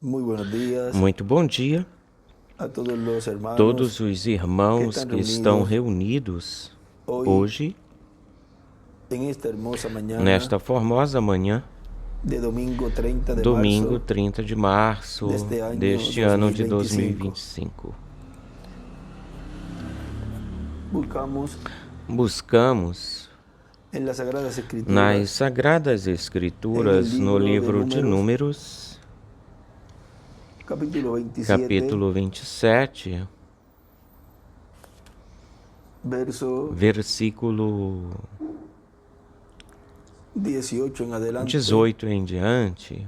Muy buenos días Muito bom dia a todos los a hermanos todos os irmãos que que estão estão reunidos hoy hoje, en esta hermosa mañana nesta formosa manhã, de domingo 30 de domingo marzo 30 de março deste ano ano de 2025. 2025. Buscamos en las Sagradas nas Escrituras, Sagradas Escrituras, no livro de Números, capítulo 27, capítulo 27, versículo 18 en adelante, 18 em diante,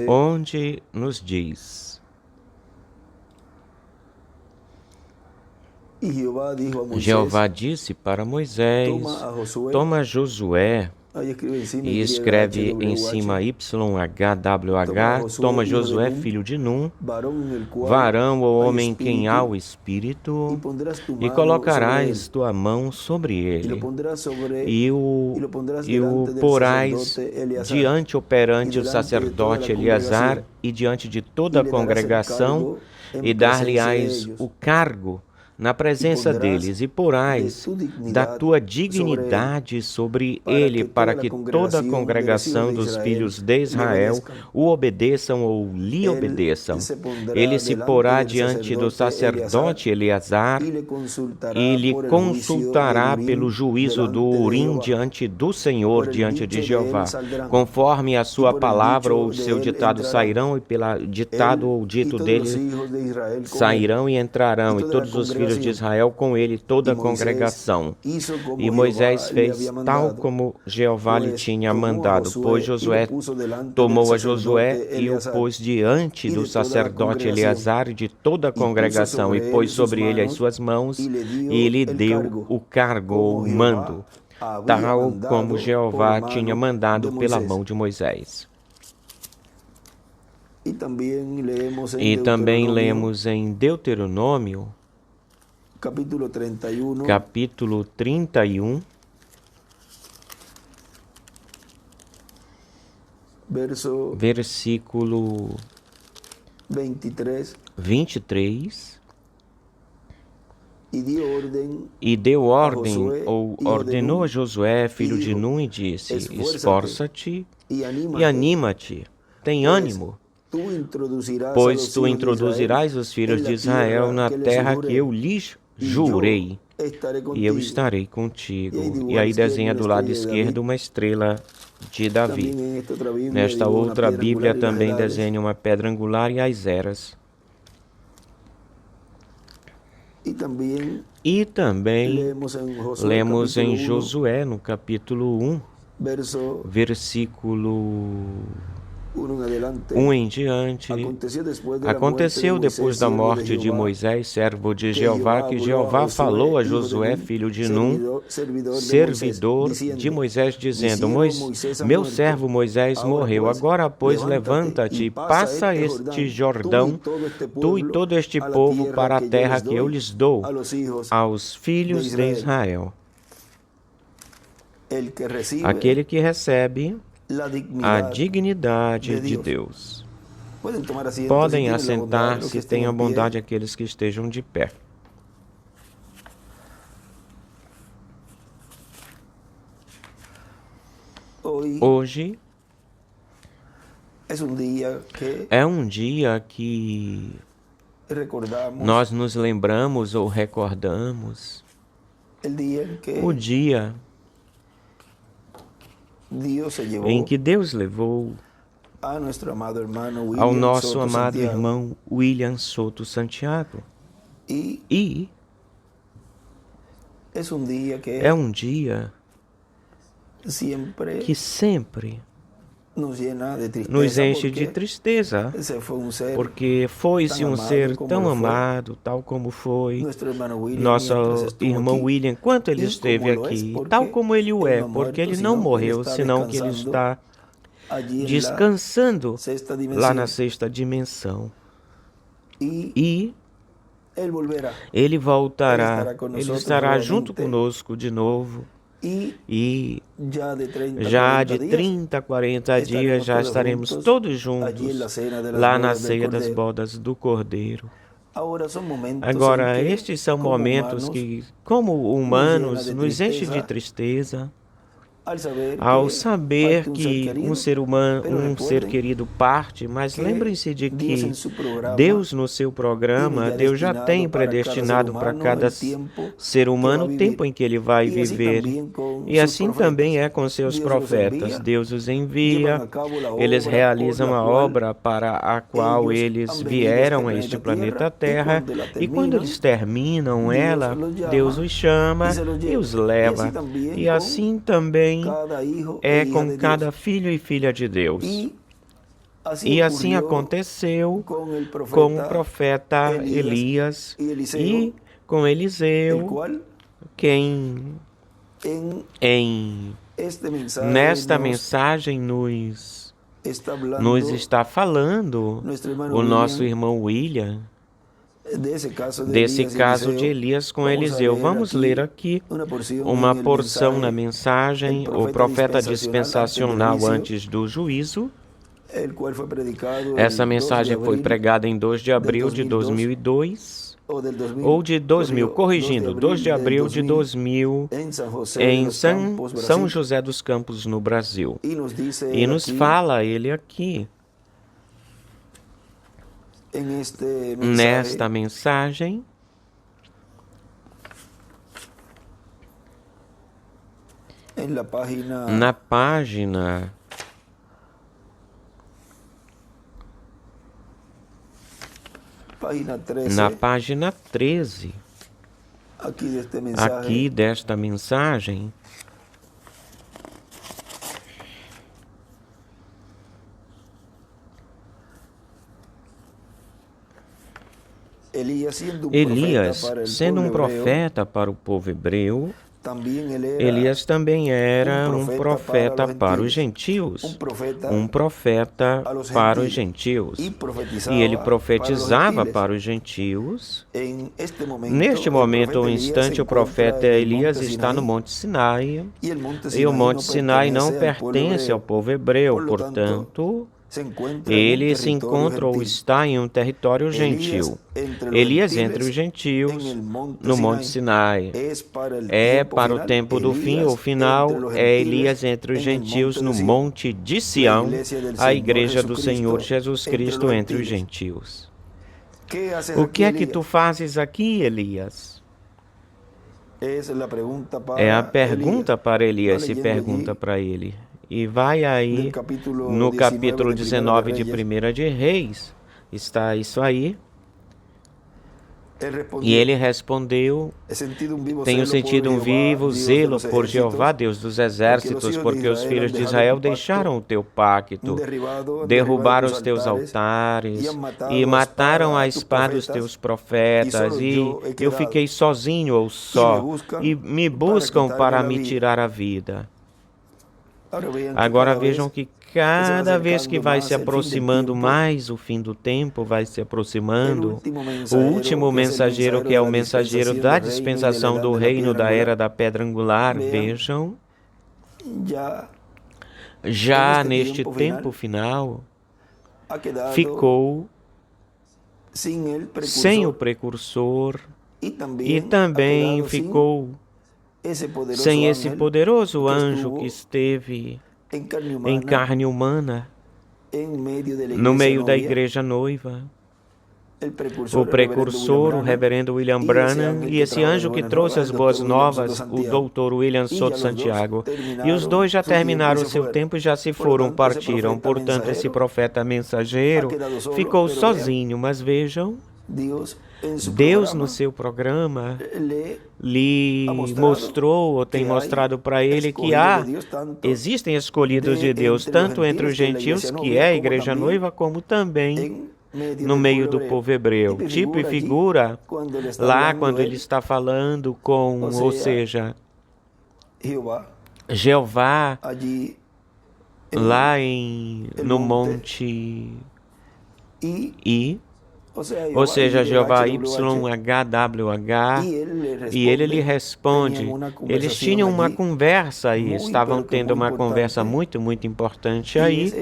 onde nos diz: E Jeová disse para Moisés: toma Josué e escreve em cima YHWH, toma Josué, filho de Num, varão ou homem em quem há o Espírito, e colocarás tua mão sobre ele, e o porás diante ou perante o sacerdote Eleazar e diante de toda a congregação, e dar-lhe-ás o cargo na presença deles, e porás da tua dignidade sobre ele, para que toda a congregação dos filhos de Israel o obedeçam ou lhe obedeçam. Ele se porá diante do sacerdote Eleazar e lhe consultará pelo juízo do Urim diante do Senhor, diante de Jeová. Conforme a sua palavra ou o seu ditado sairão, e pela ditado ou dito dele sairão e entrarão, e todos os filhos de Israel com ele, toda a congregação. E Moisés fez tal como Jeová lhe tinha mandado, pois Josué tomou a Josué e o pôs diante do sacerdote Eleazar e de toda a congregação, e pôs sobre ele as suas mãos, e lhe deu o cargo ou mando, tal como Jeová tinha mandado pela mão de Moisés. E também lemos em Deuteronômio, capítulo 31, versículo 23, e deu ordem, ou ordenou a Josué, filho de Num, e disse: esforça-te e anima-te, tem ânimo, pois tu introduzirás os filhos de Israel na terra que eu lhes jurei, e eu estarei contigo. E aí desenha do lado esquerdo uma estrela de Davi. Nesta outra Bíblia também desenha uma pedra angular e as eras. E também lemos em Josué, no capítulo 1, versículo 1 em diante. Aconteceu depois da morte de Moisés, servo de Jeová, que Jeová falou a Josué, filho de Num, servidor de Moisés, dizendo: meu servo Moisés morreu. Agora, pois, levanta-te e passa este Jordão, tu e todo este povo, para a terra que eu lhes dou aos filhos de Israel. Aquele que recebe a dignidade de Deus. Podem assentar-se, tenham bondade aqueles que estejam de pé. Hoje é um dia que nós nos lembramos ou recordamos o dia em que Deus levou ao nosso amado irmão William Souto Santiago. E é um dia que sempre nos enche de tristeza, porque foi-se um ser tão amado, tal como foi nosso irmão William, quanto ele esteve aqui, tal como ele o é, porque ele não morreu, senão que ele está descansando lá na sexta dimensão. E ele voltará, ele estará junto conosco de novo. E Já de 30 a 40 dias já estaremos todos juntos lá na ceia das bodas do Cordeiro. Agora, estes são momentos que, como humanos, nos enchem de tristeza ao saber que um ser humano, um ser querido parte, mas lembrem-se de que Deus no seu programa, Deus já tem predestinado para cada ser humano o tempo em que ele vai viver. E assim também é com seus profetas. Deus os envia, eles realizam a obra para a qual eles vieram a este planeta Terra, e quando eles terminam ela, Deus os chama e os leva. E assim também é com cada filho e filha de Deus. E assim aconteceu com o profeta Elias e com Eliseu, quem nesta mensagem nos está falando o nosso irmão William, desse caso de Elias com Eliseu. Vamos ler aqui uma porção na mensagem, o profeta dispensacional antes do juízo. Essa mensagem foi pregada em 2 de abril de 2002, ou de 2000, corrigindo, 2 de abril de 2000, em São José dos Campos, no Brasil. E nos fala ele aqui, nesta mensagem, na página na página 13, aqui desta mensagem, Elias, sendo um profeta para o povo hebreu, Elias também era um profeta para os gentios, um profeta para os gentios, e ele profetizava para os gentios. Neste momento, ou instante, o profeta Elias está no Monte Sinai, e o Monte Sinai não pertence ao povo hebreu, portanto, ele se encontra ou está em um território gentil. Elias entre os gentios no Monte Sinai. É para o tempo do fim, o final é Elias entre os gentios no Monte de Sião, a igreja do Senhor Jesus Cristo entre os gentios. O que é que tu fazes aqui, Elias? É a pergunta para Elias, se pergunta para ele. E vai aí, no capítulo 19 de 1 de Reis, está isso aí. E ele respondeu, tenho sentido um vivo zelo por Jeová, Deus dos exércitos, porque os filhos de Israel deixaram o teu pacto, derrubaram os teus altares e mataram à espada os teus profetas, e eu fiquei sozinho ou só, e me buscam para me tirar a vida. Agora vejam que cada vez que vai se aproximando mais o fim do tempo, vai se aproximando, o último mensageiro, que é o mensageiro da dispensação do reino da era da pedra angular, vejam, já neste tempo final, ficou sem o precursor e também ficou sem esse poderoso anjo que esteve em carne humana no meio da igreja noiva. O precursor, o reverendo William Branham, e esse anjo que trouxe as boas novas, o doutor William Soto Santiago. E os dois já terminaram o seu tempo e já se foram, partiram. Portanto, esse profeta mensageiro ficou sozinho, mas vejam, Deus no seu programa lhe mostrou, ou tem mostrado para ele, que existem escolhidos de Deus, tanto entre os gentios, que é a igreja noiva, como também no meio do povo hebreu. Tipo e figura, lá quando ele está falando com, ou seja, Jeová, lá no monte Ou seja, Jeová YHWH, e ele lhe responde. Eles tinham uma conversa aí, estavam tendo uma conversa muito importante aí,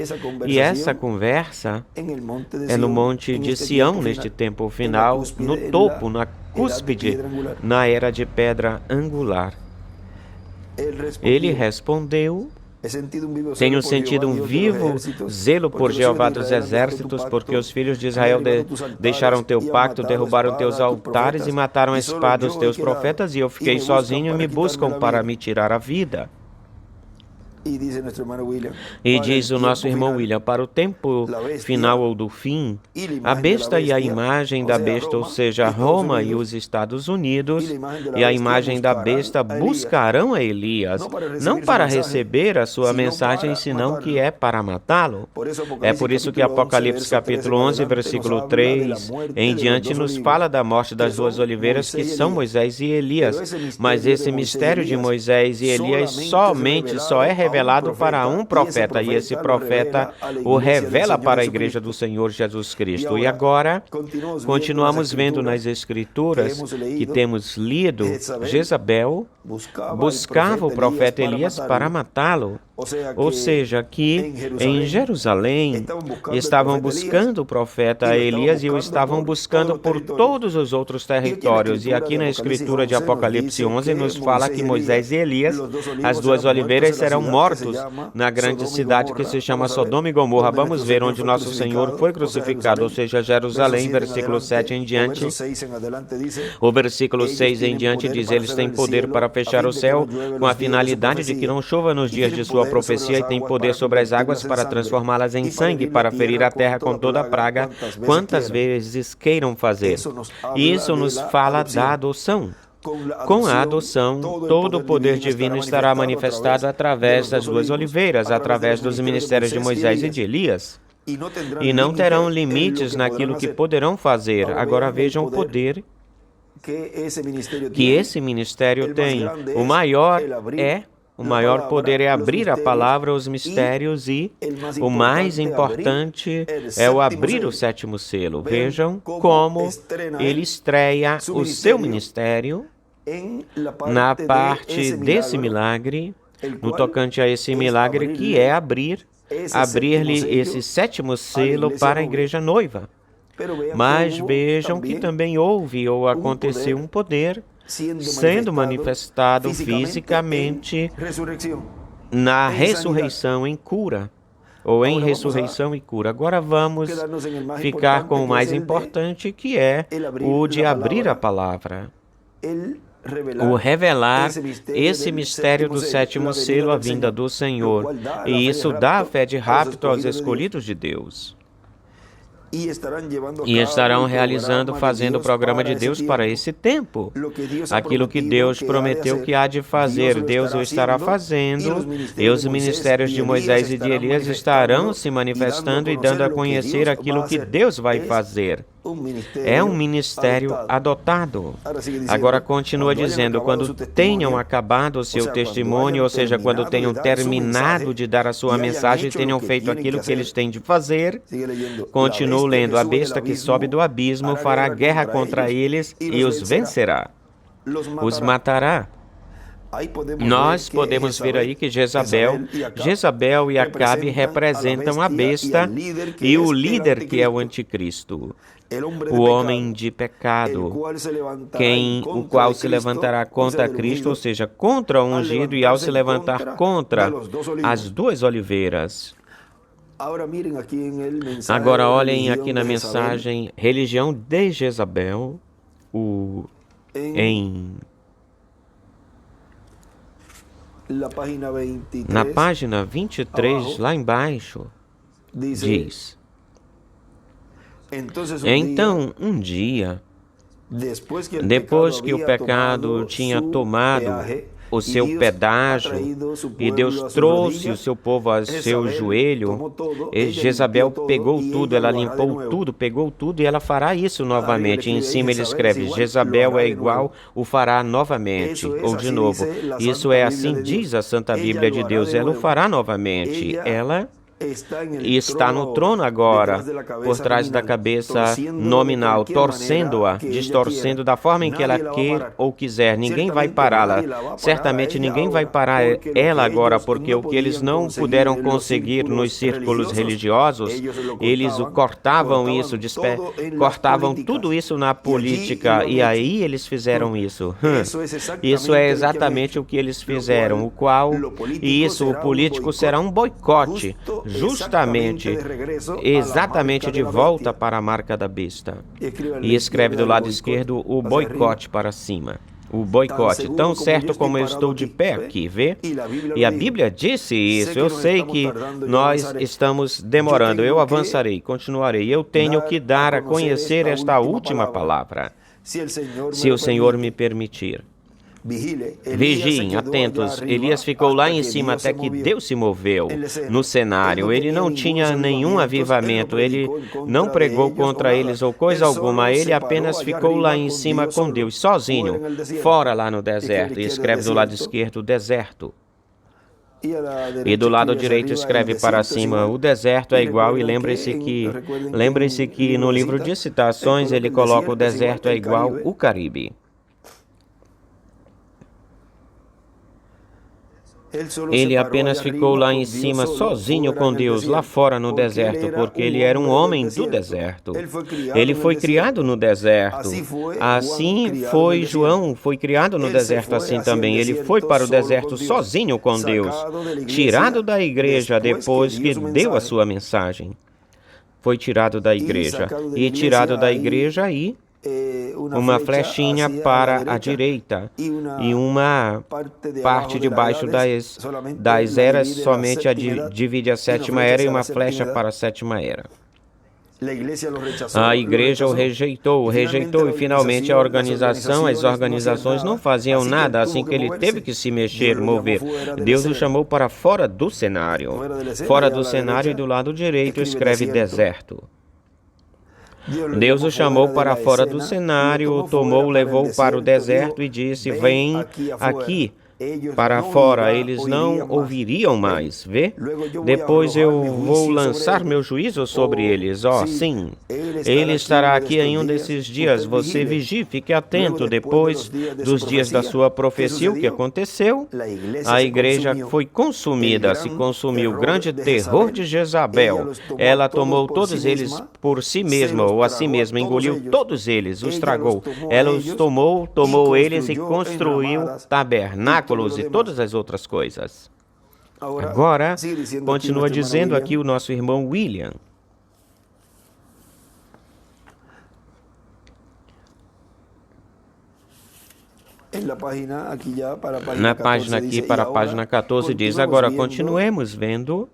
e essa conversa é no Monte de Sião, neste tempo final, no topo, na cúspide, na era de pedra angular. Ele respondeu: tenho sentido um vivo zelo por Jeová dos exércitos, porque os filhos de Israel deixaram teu pacto, derrubaram teus altares e mataram a espada os teus profetas, e eu fiquei sozinho e me buscam para me tirar a vida. E diz o nosso irmão William, para o tempo final ou do fim, a besta e a imagem da besta, ou seja, Roma e os Estados Unidos, e a imagem da besta buscarão a Elias, não para receber a sua mensagem, senão que é para matá-lo. É por isso que Apocalipse capítulo 11, versículo 3 em diante nos fala da morte das duas oliveiras, que são Moisés e Elias. Mas esse mistério de Moisés e Elias só é revelado para um profeta, e esse profeta o revela para a igreja do Senhor Jesus Cristo. E agora, continuamos vendo nas Escrituras que temos lido, Jezabel buscava o profeta Elias para matá-lo. Ou seja, que em Jerusalém estavam buscando o profeta Elias e o estavam buscando por todos os outros territórios. E aqui na escritura de Apocalipse 11 nos fala que Moisés e Elias, as duas oliveiras, serão mortos na grande cidade que se chama Sodoma e Gomorra. Vamos ver onde nosso Senhor foi crucificado, ou seja, Jerusalém, versículo 7 em diante. O versículo 6 em diante diz: eles têm poder para fechar o céu com a finalidade de que não chova nos dias de sua profecia, e tem poder sobre as águas para transformá-las em sangue, para ferir a terra com toda a praga, quantas vezes queiram fazer. Isso nos fala da adoção. Com a adoção, todo o poder divino estará manifestado através das duas oliveiras, através dos ministérios de Moisés e de Elias. E não terão limites naquilo que poderão fazer. Agora vejam o poder que esse ministério tem. O maior poder é abrir a palavra, os mistérios, e o mais importante é o abrir o sétimo selo. Vejam como ele estreia o seu ministério na parte desse milagre, no tocante a esse milagre, que é abrir-lhe esse sétimo selo para a igreja noiva. Mas vejam que também houve ou aconteceu um poder sendo manifestado fisicamente na ressurreição em cura, ou em ressurreição e cura. Agora vamos ficar com o mais importante, que é o de abrir a palavra, o revelar esse mistério do sétimo selo, a vinda do Senhor. E isso dá a fé de rapto aos escolhidos de Deus. E estarão realizando, fazendo o programa de Deus para esse tempo. Aquilo que Deus prometeu que há de fazer, Deus o estará fazendo, e os ministérios de Moisés e de Elias estarão se manifestando e dando a conhecer aquilo que Deus vai fazer. É um ministério adotado. Agora continua dizendo: quando tenham acabado o seu testemunho, ou seja, quando tenham terminado de dar a sua mensagem, tenham feito aquilo que eles têm de fazer. Continuo lendo: a besta que sobe do abismo fará guerra contra eles e os vencerá, os matará. Nós podemos ver aí que Jezabel e Acabe representam a besta e o líder, que é o anticristo, o homem de pecado, o qual se levantará contra Cristo, ou seja, contra o ungido, e ao se levantar contra as duas oliveiras. Agora olhem aqui na mensagem Religião de Jezabel, na página 23, lá embaixo, diz: então, um dia, depois que o pecado tinha tomado o seu pedágio e Deus trouxe o seu povo a seu joelho, Jezabel pegou tudo, ela limpou tudo, pegou tudo, e ela fará isso novamente. E em cima ele escreve: Jezabel é igual, o fará novamente, ou de novo. Isso é assim, diz a Santa Bíblia de Deus, ela o fará novamente. Ela está no trono agora, por trás da cabeça nominal, torcendo-a, distorcendo da forma em que ela quer ou quiser. Ninguém vai pará-la. Certamente ninguém vai parar ela agora, porque o que eles não puderam conseguir nos círculos religiosos, eles cortavam isso, cortavam tudo isso na política, e aí eles fizeram isso. Isso é exatamente o que eles fizeram, o político será um boicote, justamente, exatamente de volta para a marca da besta. E escreve do lado esquerdo o boicote para cima. O boicote, tão certo como eu estou de pé aqui, vê? E a Bíblia disse isso. Eu sei que nós estamos demorando. Eu avançarei, continuarei. Eu tenho que dar a conhecer esta última palavra, se o Senhor me permitir. Vigiem, atentos. Elias ficou lá em cima até que Deus se moveu no cenário. Ele não tinha nenhum avivamento, ele não pregou contra eles ou coisa alguma. Ele apenas ficou lá em cima com Deus, sozinho, fora lá no deserto. E escreve do lado esquerdo, deserto. E do lado direito escreve para cima, o deserto é igual, e lembrem-se que no livro de citações ele coloca o deserto é igual o Caribe. Ele apenas ficou lá em cima sozinho com Deus, lá fora no deserto, porque ele era um homem do deserto. Ele foi criado no deserto. Assim foi João, foi criado no deserto assim também. Ele foi para o deserto sozinho com Deus, tirado da igreja depois que deu a sua mensagem. Foi tirado da igreja. E tirado da igreja aí, uma flechinha para a direita e uma parte debaixo das eras somente divide a sétima era e uma flecha para a sétima era. A igreja o rejeitou e finalmente as organizações não faziam nada, assim que ele teve que se mexer, mover. Deus o chamou para fora do cenário. Fora do cenário e do lado direito escreve deserto. Deus o chamou para fora do cenário, o tomou, o levou para o deserto e disse, vem aqui para fora. Eles não ouviriam mais, vê? Depois eu vou lançar meu juízo sobre eles. Sim, ele estará aqui em um desses dias. Você vigie, fique atento. Depois dos dias da sua profecia, o que aconteceu? A igreja foi consumida, se consumiu. O grande terror de Jezabel. Ela tomou todos eles por si mesma, ou a si mesma, engoliu todos eles, os tragou. Ela os tomou eles e construiu tabernáculos e todas as outras coisas. Agora, continua dizendo aqui o nosso irmão William. Na página aqui, para a página 14, diz, agora continuemos vendo.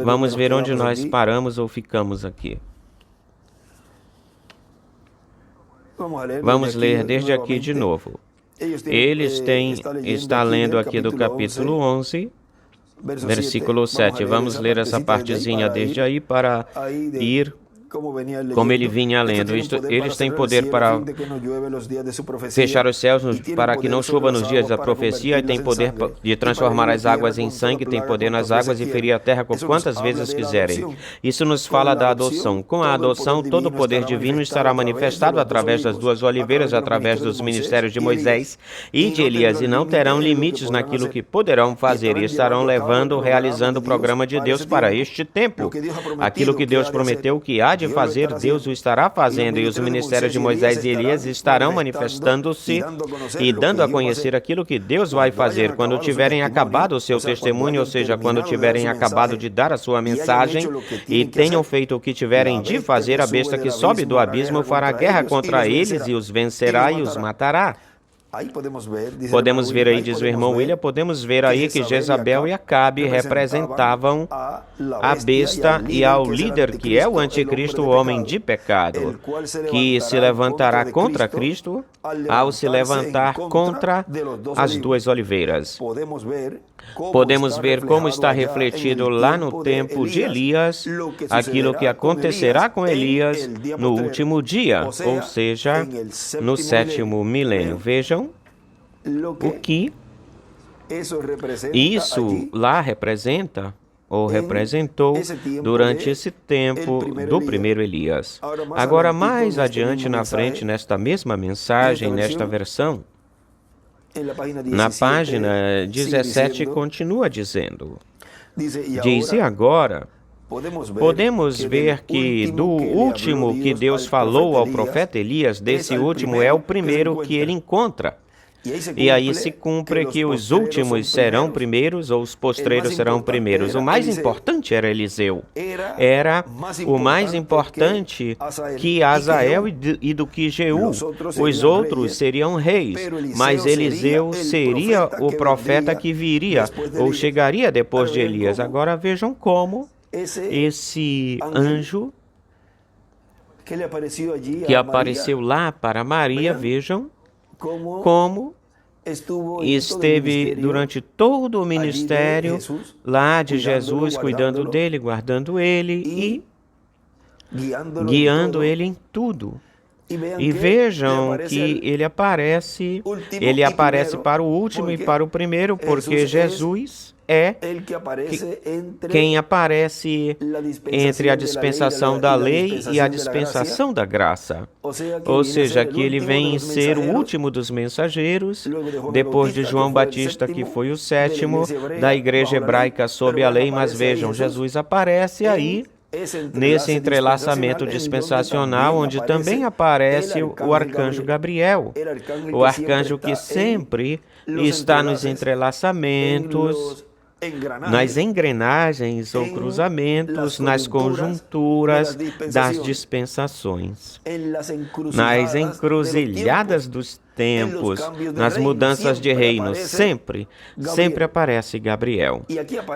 Vamos ver onde nós paramos ou ficamos aqui. Vamos ler desde aqui de novo. Está lendo aqui do capítulo 11, versículo 7. Vamos ler essa partezinha desde aí para ir como ele vinha lendo. Eles têm poder para fechar os céus para que não chova nos dias da profecia, e tem poder de transformar as águas em sangue, tem poder nas águas e ferir a terra com quantas vezes quiserem. Isso nos fala da adoção. Com a adoção, todo o poder divino estará manifestado através das duas oliveiras, através dos ministérios de Moisés e de Elias, e não terão limites naquilo que poderão fazer, e estarão realizando o programa de Deus para este tempo. Aquilo que Deus prometeu que há de fazer, Deus o estará fazendo, e os ministérios de Moisés e Elias estarão manifestando-se e dando a conhecer aquilo que Deus vai fazer quando tiverem acabado o seu testemunho, ou seja, quando tiverem acabado de dar a sua mensagem e tenham feito o que tiverem de fazer. A besta que sobe do abismo fará guerra contra eles e os vencerá e os matará. Podemos ver aí, diz o irmão William, podemos ver aí que Jezabel e Acabe representavam a besta e ao líder que é o anticristo, o homem de pecado, que se levantará contra Cristo ao se levantar contra as duas oliveiras. Podemos ver como está refletido lá no tempo de Elias, aquilo que acontecerá com Elias no último dia, ou seja, no 7º milênio. Vejam o que isso lá representa, ou representou durante esse tempo do primeiro Elias. Agora, mais adiante na frente, nesta mesma mensagem, nesta versão, na página 17, continua dizendo, diz, e agora podemos ver que do último que Deus falou ao profeta Elias, desse último é o primeiro que ele encontra. E aí se cumpre que os últimos serão primeiros ou os postreiros serão primeiros. O mais importante era Eliseu. Era o mais importante que Azael e do que Jeú. Os outros seriam reis, mas Eliseu seria o profeta que viria ou chegaria depois de Elias. Agora vejam como esse anjo que apareceu lá para Maria, vejam, como esteve durante todo o ministério lá de Jesus, cuidando dele, guardando ele e guiando ele em tudo. E vejam que ele aparece para o último e para o primeiro, porque Jesus é quem aparece entre a dispensação da lei e a dispensação da graça. Ou seja, que ele vem ser o último dos mensageiros, depois de João Batista, que foi o sétimo da igreja hebraica sob a lei. Mas vejam, Jesus aparece aí nesse entrelaçamento dispensacional, onde também aparece o arcanjo Gabriel, o arcanjo que sempre está nos entrelaçamentos, nas engrenagens ou cruzamentos, nas conjunturas das dispensações, nas encruzilhadas dos tempos, nas mudanças de reino, sempre aparece Gabriel.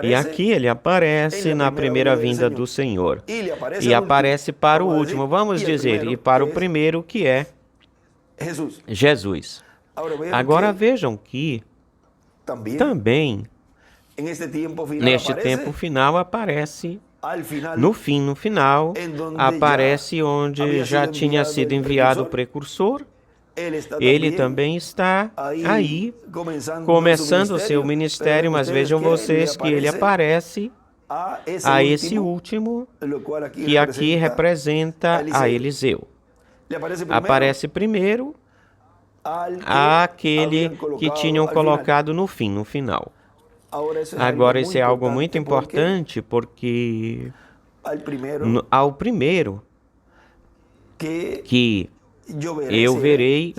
E aqui ele aparece na primeira vinda do Senhor. E aparece para o último, vamos dizer, e para o primeiro, que é Jesus. Agora vejam que também neste tempo final aparece, no final, aparece onde já tinha sido enviado o precursor. Ele também está aí, começando o seu ministério, mas vejam vocês que ele aparece a esse último, que aqui representa a Eliseu. Aparece primeiro àquele que tinham colocado no final. Agora, isso é algo muito importante, porque ao primeiro que eu verei,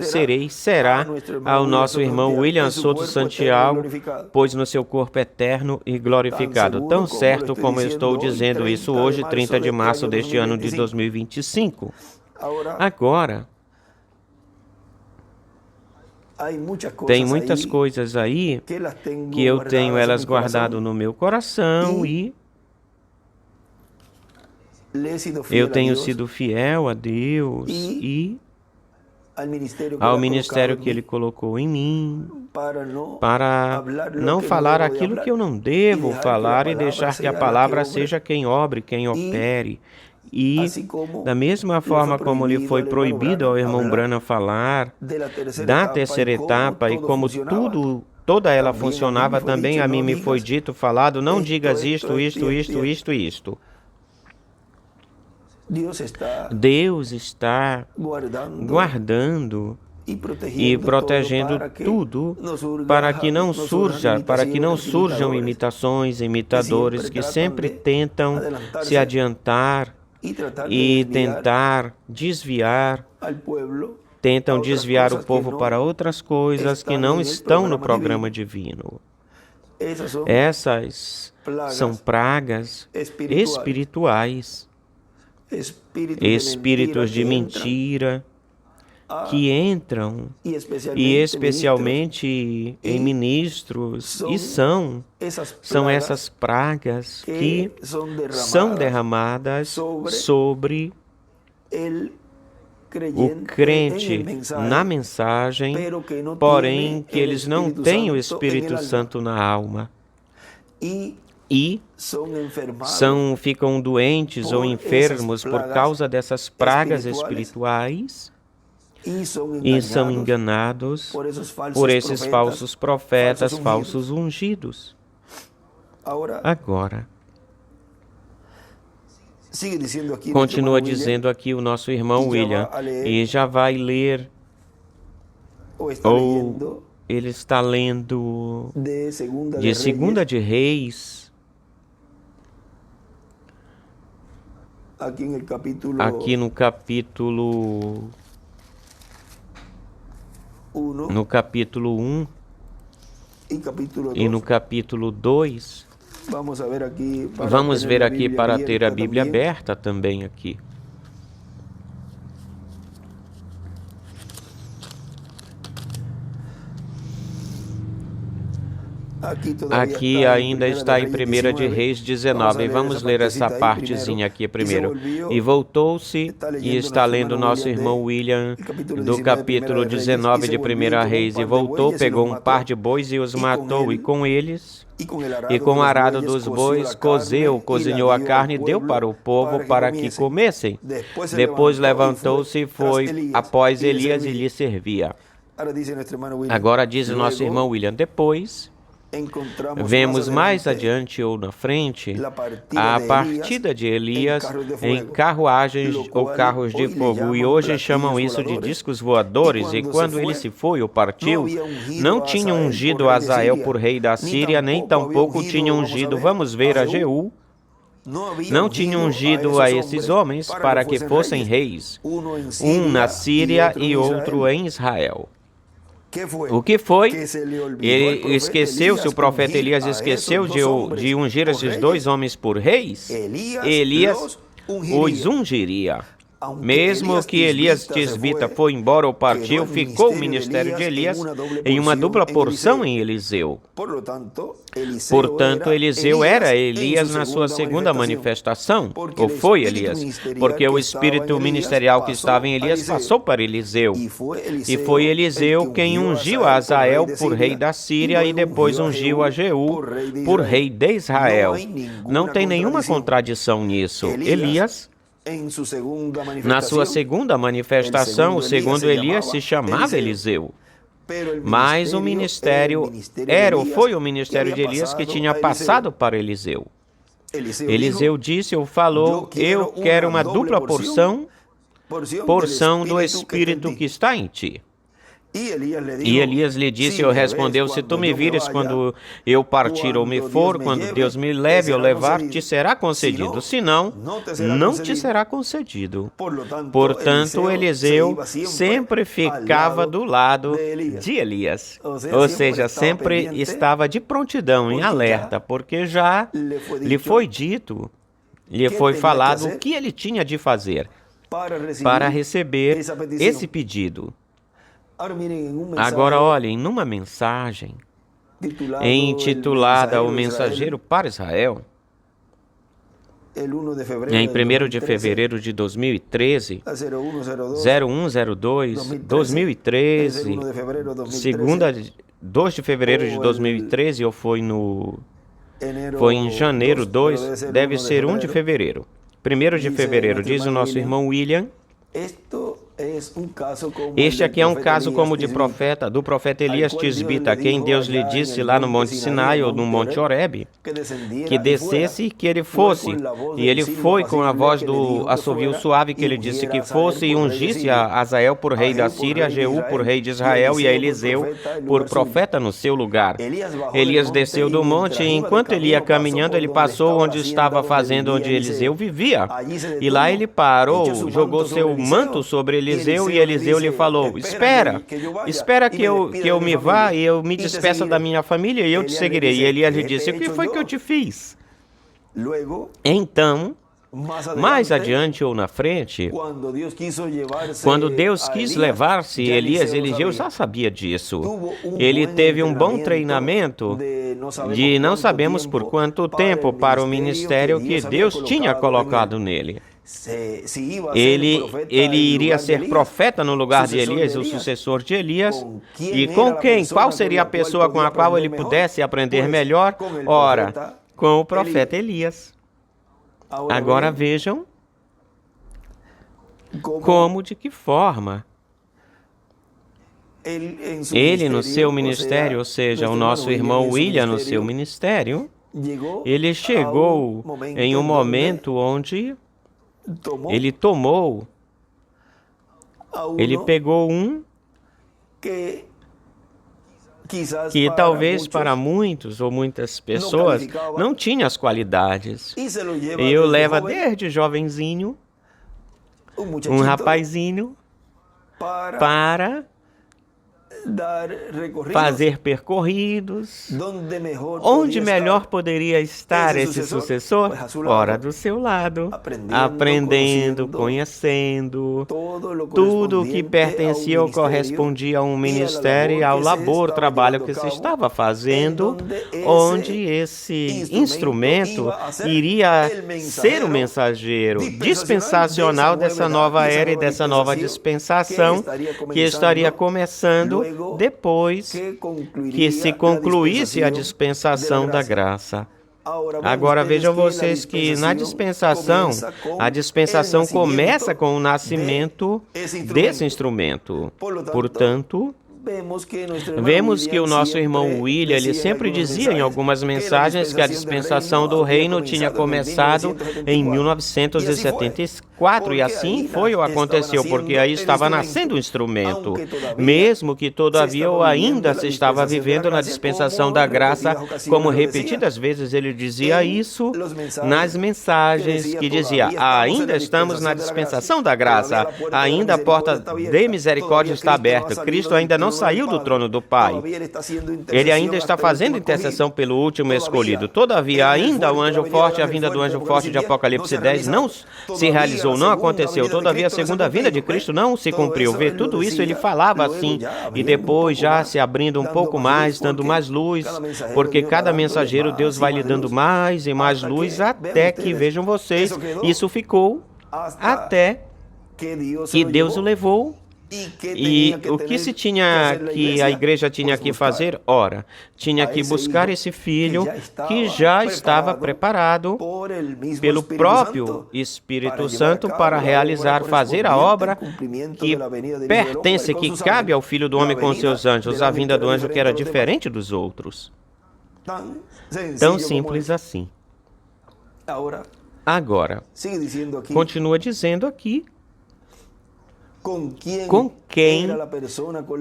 será ao nosso irmão William Soto Santiago, pois no seu corpo eterno e glorificado. Tão certo como eu estou dizendo isso hoje, 30 de março deste ano de 2025. Agora, tem muitas coisas aí que eu tenho elas guardado no meu coração e eu tenho sido fiel a Deus e ao ministério que Ele colocou em mim, para não falar aquilo que eu não devo falar e deixar que a palavra seja quem obre, quem opere. E, da mesma forma como lhe foi proibido ao irmão Branham falar da terceira etapa e como toda ela funcionava, também a mim me foi dito, falado, não digas isto. Deus está guardando e protegendo tudo para que não surjam imitações, imitadores que sempre tentam se adiantar e tentar desviar o povo para outras coisas que não estão no programa divino. Essas são pragas espirituais, espíritos de mentira que entram, e especialmente em ministros, e são essas pragas que são derramadas sobre o crente na mensagem, porém que eles não têm o Espírito Santo na alma. E ficam doentes ou enfermos por causa dessas pragas espirituais e são enganados por esses falsos profetas, falsos ungidos. Agora, Continua dizendo aqui o nosso irmão William, e já vai ler, ou ele está lendo de Segunda de Reis, aqui no capítulo 1 e no capítulo 2. Vamos ver aqui para ter a Bíblia aberta também aqui. Aqui ainda está em 1 de Reis 19. Vamos ler essa partezinha aqui primeiro. E voltou-se, e está lendo nosso irmão William, do capítulo 19 de 1 Reis. E voltou, pegou um par de bois e os matou, e com eles, e com o arado dos bois, cozinhou a carne e deu para o povo para que comessem. Depois levantou-se e foi após Elias e lhe servia. Agora diz o nosso irmão William, depois vemos mais adiante ou na frente a partida de Elias em carruagens ou carros de fogo, e hoje chamam isso de discos voadores. E quando ele se foi ou partiu, não tinha ungido Azael por rei da Síria, nem tampouco tinha ungido, vamos ver, a Jeú. Não tinha ungido a esses homens para que fossem reis, um na Síria e outro em Israel. O que foi? Ele esqueceu-se, o profeta Elias esqueceu de ungir esses dois homens por reis? Elias os ungiria. Mesmo que Elias Tisbita foi embora ou partiu, ficou o ministério de Elias em uma dupla porção em Eliseu. Portanto, Eliseu era Elias na sua segunda manifestação, ou foi Elias, porque o espírito ministerial que estava em Elias passou para Eliseu. E foi Eliseu quem ungiu a Azael por rei da Síria e depois ungiu a Jeú por rei de Israel. Não tem nenhuma contradição nisso. Elias, na sua segunda manifestação, o segundo Elias se chamava Eliseu. Mas o ministério foi o ministério de Elias que tinha passado para Eliseu. Eliseu disse ou falou, eu quero uma dupla porção do Espírito que está em ti. E Elias lhe disse, ou respondeu, se tu me vires quando eu partir ou me for, quando Deus me leve ou levar, te será concedido. Senão, não te será concedido. Portanto, Eliseu sempre ficava do lado de Elias. Ou seja, sempre estava de prontidão, em alerta, porque já lhe foi dito, lhe foi falado o que ele tinha de fazer para receber esse pedido. Agora olhem, numa mensagem intitulada O Mensageiro para Israel, em 1º de fevereiro de 2013, 0102, 2013, 2 de fevereiro de 2013, ou foi em janeiro 2, deve ser 1 de fevereiro. 1º de fevereiro, diz o nosso irmão William, este aqui é um caso como do profeta Elias Tisbita, a quem Deus lhe disse lá no Monte Sinai ou no Monte Horebe, que descesse e que ele fosse. E ele foi com a voz do assovio suave que ele disse que fosse e ungisse a Azael por rei da Síria, a Jeú por rei de Israel e a Eliseu por profeta no seu lugar. Elias desceu do monte e enquanto ele ia caminhando, ele passou onde estava fazendo onde Eliseu vivia. E lá ele parou, jogou seu manto sobre Eliseu e Eliseu lhe falou, espera que eu me vá e eu me despeça da minha família e eu te seguirei. E Elias lhe disse, o que foi que eu te fiz? Então, mais adiante ou na frente, quando Deus quis levar-se Elias, Eliseu já sabia disso. Ele teve um bom treinamento de não sabemos por quanto tempo para o ministério que Deus tinha colocado nele. Ele iria ser profeta no lugar de Elias, o sucessor de Elias. E com quem? Qual seria a pessoa com a qual ele pudesse aprender melhor? Ora, com o profeta Elias. Agora vejam de que forma ele no seu ministério, ou seja, o nosso irmão William no seu ministério, ele chegou em um momento onde ele tomou, ele pegou um que talvez para muitos ou muitas pessoas não tinha as qualidades. E o leva desde jovenzinho, um rapazinho, para fazer percorridos. Onde melhor poderia estar esse sucessor? Ora, do seu lado, aprendendo, conhecendo. Tudo o que pertencia ou correspondia a um ministério e ao labor, trabalho que se estava fazendo, onde esse instrumento iria ser o mensageiro dispensacional dessa nova era e dessa nova dispensação que estaria começando depois que se concluísse a dispensação da graça. Agora vejam vocês que na dispensação, a dispensação começa com o nascimento desse instrumento. Portanto, vemos que o nosso irmão William, ele sempre dizia em algumas mensagens que a dispensação do reino tinha começado em 1974, e assim foi ou aconteceu, porque aí estava nascendo o instrumento, mesmo que todavia ou ainda se estava vivendo na dispensação da graça, como repetidas vezes ele dizia isso nas mensagens, que dizia, ainda estamos na dispensação da graça, ainda a porta de misericórdia está aberta, Cristo ainda não saiu do trono do Pai. Ele ainda está fazendo intercessão pelo último escolhido. Todavia, ainda o anjo forte, a vinda do anjo forte de Apocalipse 10 não se realizou, não aconteceu. Todavia, a segunda vinda de Cristo não se cumpriu. Vê, tudo isso ele falava assim, e depois já se abrindo um pouco mais, dando mais luz, porque cada mensageiro Deus vai lhe dando mais e mais luz, até que, vejam vocês, isso ficou até que Deus o levou. E o que se tinha que a igreja tinha que fazer? Ora, tinha que buscar esse filho que já estava preparado pelo próprio Espírito Santo para realizar, fazer a obra que pertence, que cabe ao Filho do Homem com seus anjos, a vinda do anjo que era diferente dos outros. Tão simples assim. Agora, continua dizendo aqui, com quem,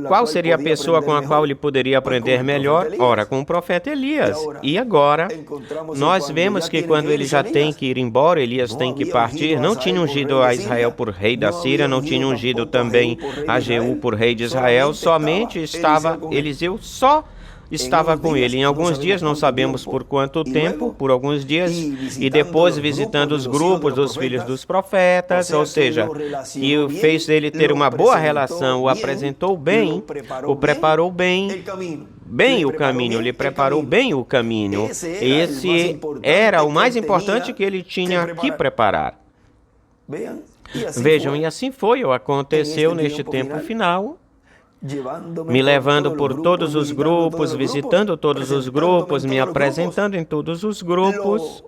qual seria a pessoa com a qual ele poderia aprender melhor? Ora, com o profeta Elias. E agora, nós vemos que quando ele já tem que ir embora, Elias tem que partir, não tinha ungido a Israel por rei da Síria, não tinha ungido também a Jeú por rei de Israel, somente estava Eliseu só estava com ele. Em alguns dias, não sabemos por quanto tempo, por alguns dias, e depois visitando os grupos dos filhos dos profetas, ou seja, e fez dele ter uma boa relação, o apresentou bem, o preparou bem o caminho, lhe preparou bem o caminho. Esse era o mais importante que ele tinha que preparar. Vejam, e assim foi ou aconteceu neste tempo final, me levando por todos os grupos, visitando todos os grupos, me apresentando em todos os grupos.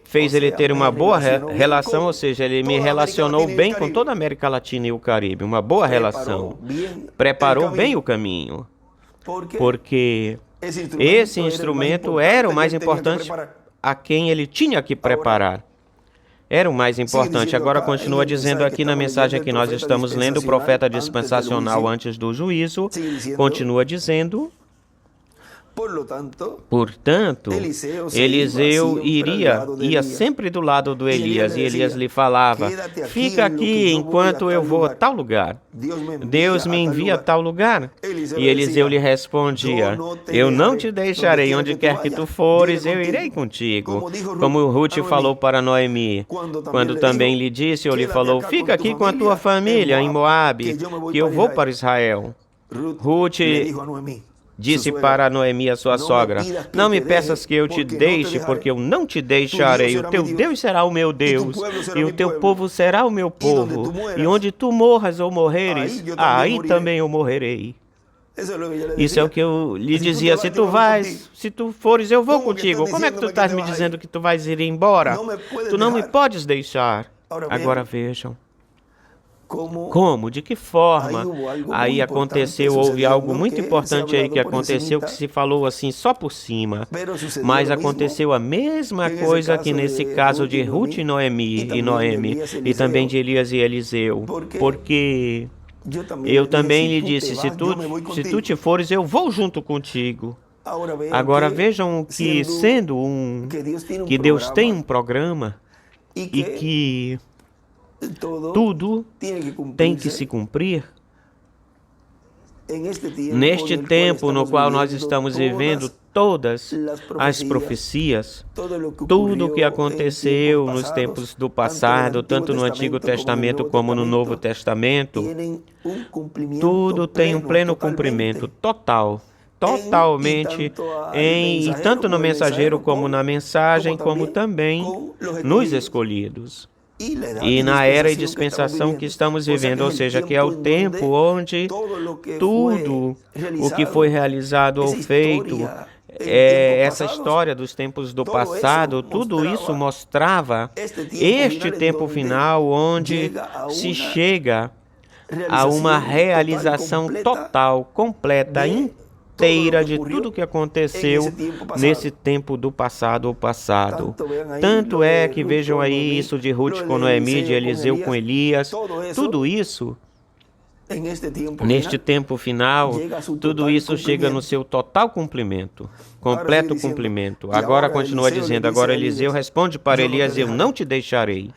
Fez ele ter uma boa relação, ou seja, ele me relacionou bem com toda a América Latina e o Caribe, uma boa relação. Preparou bem o caminho, porque esse instrumento era o mais importante a quem ele tinha que preparar. Era o mais importante. Agora continua dizendo aqui na mensagem que nós estamos lendo, o profeta dispensacional antes do juízo, continua dizendo, portanto, Eliseu ia sempre do lado do Elias, e Elias lhe falava, fica aqui enquanto eu vou a tal lugar. Deus me envia a tal lugar. E Eliseu lhe respondia, eu não te deixarei, onde quer que tu fores, eu irei contigo. Como Ruth falou para Noemi, quando também lhe disse, ou lhe falou, fica aqui com a tua família em Moabe, que eu vou para Israel. Ruth disse para Noemi, a sua sogra, não me peças que eu te deixe, porque eu não te deixarei. O teu Deus será o meu Deus, e o teu povo será o meu povo. E onde tu morras ou morreres, aí também eu morrerei. Isso é o que eu lhe dizia, se tu fores, eu vou contigo. Como é que tu estás me dizendo que tu vais ir embora? Tu não me podes deixar. Agora vejam, Como? De que forma? Aí houve algo muito importante aí que aconteceu, que se falou assim só por cima. Mas aconteceu a mesma coisa que nesse caso de Ruth e Noemi, e também de Elias e Eliseu. Porque eu também lhe disse, se tu te fores, eu vou junto contigo. Agora vejam que que Deus tem um programa e que tudo tem que se cumprir. Neste tempo no qual nós estamos vivendo, todas as profecias, tudo o que aconteceu nos tempos do passado, tanto no Antigo Testamento como no Novo Testamento, tudo tem um pleno cumprimento totalmente, e tanto no mensageiro como na mensagem, como também nos escolhidos. E na era e dispensação que estamos vivendo, ou seja, que é o tempo onde tudo o que foi realizado ou feito, essa história dos tempos do passado, tudo isso mostrava este tempo final onde se chega a uma realização total, completa, inteira de tudo o que aconteceu nesse tempo do passado. Tanto é que vejam aí isso de Ruth com Noemi, de Eliseu com Elias, tudo isso, neste tempo final, tudo isso chega no seu total cumprimento, completo cumprimento. Agora continua dizendo, agora Eliseu responde para Elias, eu não te deixarei.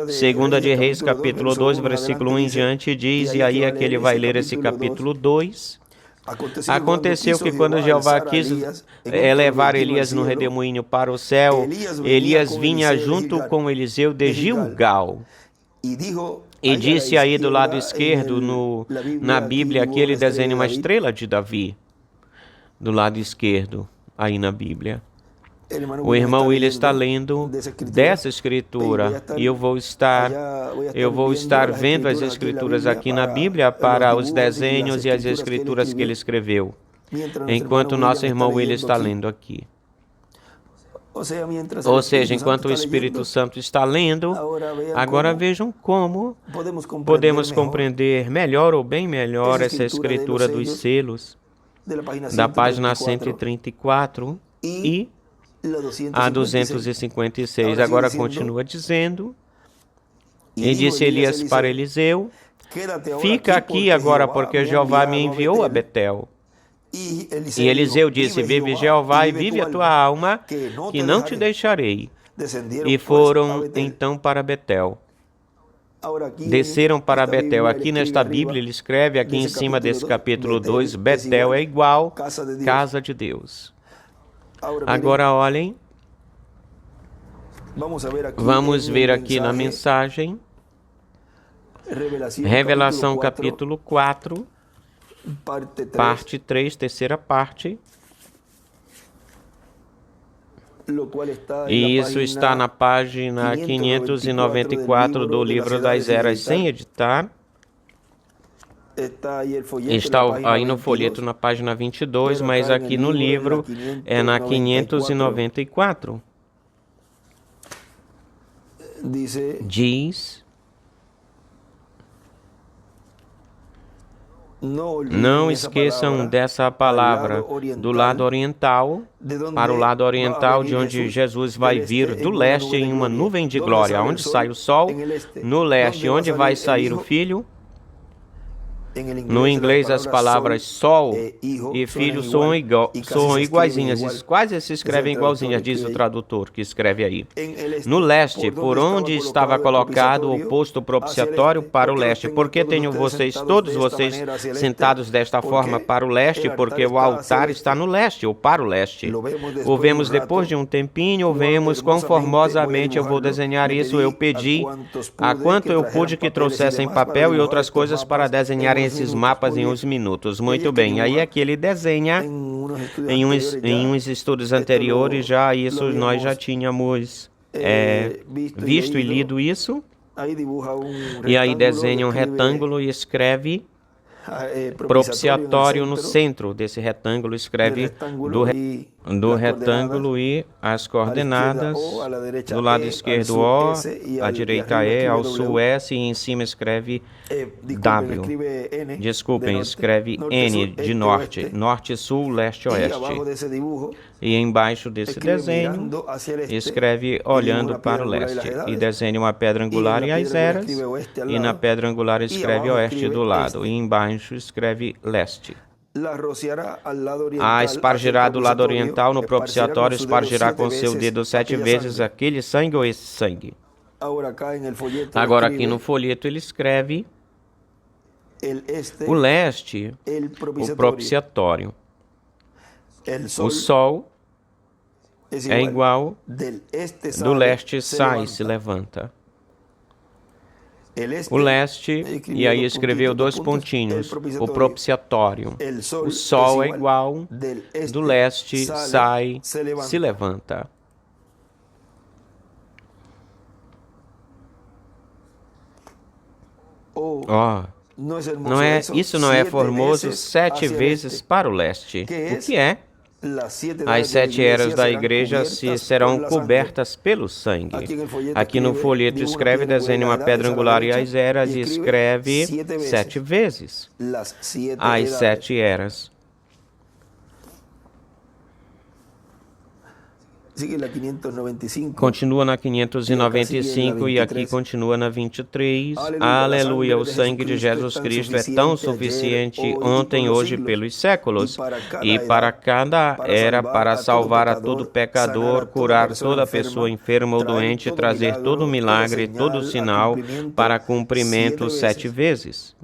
Segunda de Reis, capítulo 2, versículo 1 em diante, diz, e aí é que ele vai ler esse capítulo 2, aconteceu que quando Jeová quis levar Elias no redemoinho para o céu, Elias vinha junto com Eliseu de Gilgal. E disse aí do lado esquerdo, na Bíblia, aqui ele desenha uma estrela de Davi. Do lado esquerdo, aí na Bíblia. O irmão William está lendo dessa escritura e eu vou estar vendo as escrituras aqui na Bíblia para os desenhos e as escrituras que ele escreveu, enquanto o nosso irmão William está lendo aqui. Ou seja, enquanto o Espírito Santo está lendo, agora vejam como podemos compreender melhor ou bem melhor essa escritura dos selos, da página 134 e a 256. Agora continua dizendo, e disse Elias para Eliseu, fica aqui agora, porque Jeová me enviou a Betel. E Eliseu disse, vive Jeová e vive a tua alma, que não te deixarei. E foram então para Betel. Desceram para Betel. Aqui nesta Bíblia, ele escreve aqui em cima desse capítulo 2, Betel é igual casa de Deus. Agora olhem, vamos ver aqui na mensagem, Revelação capítulo 4, parte 3, terceira parte. E isso está na página 594 do livro das Eras, sem editar. Está aí no folheto na página 22, mas aqui no livro é na 594. Diz, não esqueçam dessa palavra do lado oriental, para o lado oriental de onde Jesus vai vir, do leste em uma nuvem de glória. Onde sai o sol? No leste. Onde vai sair o Filho? No inglês, as palavras sol e filho soam iguaizinhas, quase se escrevem igualzinhas, diz o tradutor que escreve aí. No leste, por onde estava colocado o posto propiciatório para o leste. Por que tenho todos vocês sentados desta forma para o leste? Porque o altar está no leste, ou para o leste. O vemos depois de um tempinho, o vemos conformosamente, eu vou desenhar isso. Eu pedi a quanto eu pude que trouxessem papel e outras coisas para desenhar esses mapas em uns minutos. Muito bem, aí aqui ele desenha em uns estudos anteriores, já isso nós já tínhamos visto e lido isso, e aí desenha um retângulo e escreve propiciatório no centro desse retângulo, escreve do retângulo. do retângulo e as coordenadas, do lado esquerdo O, à direita E, ao sul S e em cima escreve W. Desculpem, escreve N de norte, norte, sul, leste, oeste. E embaixo desse desenho escreve olhando para o leste e desenha uma pedra angular e as eras, e na pedra angular escreve oeste do lado e embaixo escreve leste. A espargirá do lado oriental no propiciatório, espargirá com seu dedo 7 vezes aquele sangue ou esse sangue. Agora aqui no folheto ele escreve o leste, o propiciatório. O sol é igual, do leste sai, se levanta. O leste, e aí escreveu 2 pontinhos, o propiciatório. O sol é igual, do leste sai, se levanta. Isso não é formoso 7 vezes para o leste. O que é? As 7 eras da igreja serão cobertas pelo sangue. Aqui no folheto escreve, desenha uma pedra angular e as eras, e escreve 7 vezes as 7 eras. Continua na 595 e aqui continua na 23. Aleluia, o sangue de Jesus Cristo é tão suficiente ontem, hoje, pelos séculos. E para cada era, para salvar a todo pecador, curar toda pessoa enferma ou doente, trazer todo milagre, todo sinal para cumprimento 7 vezes.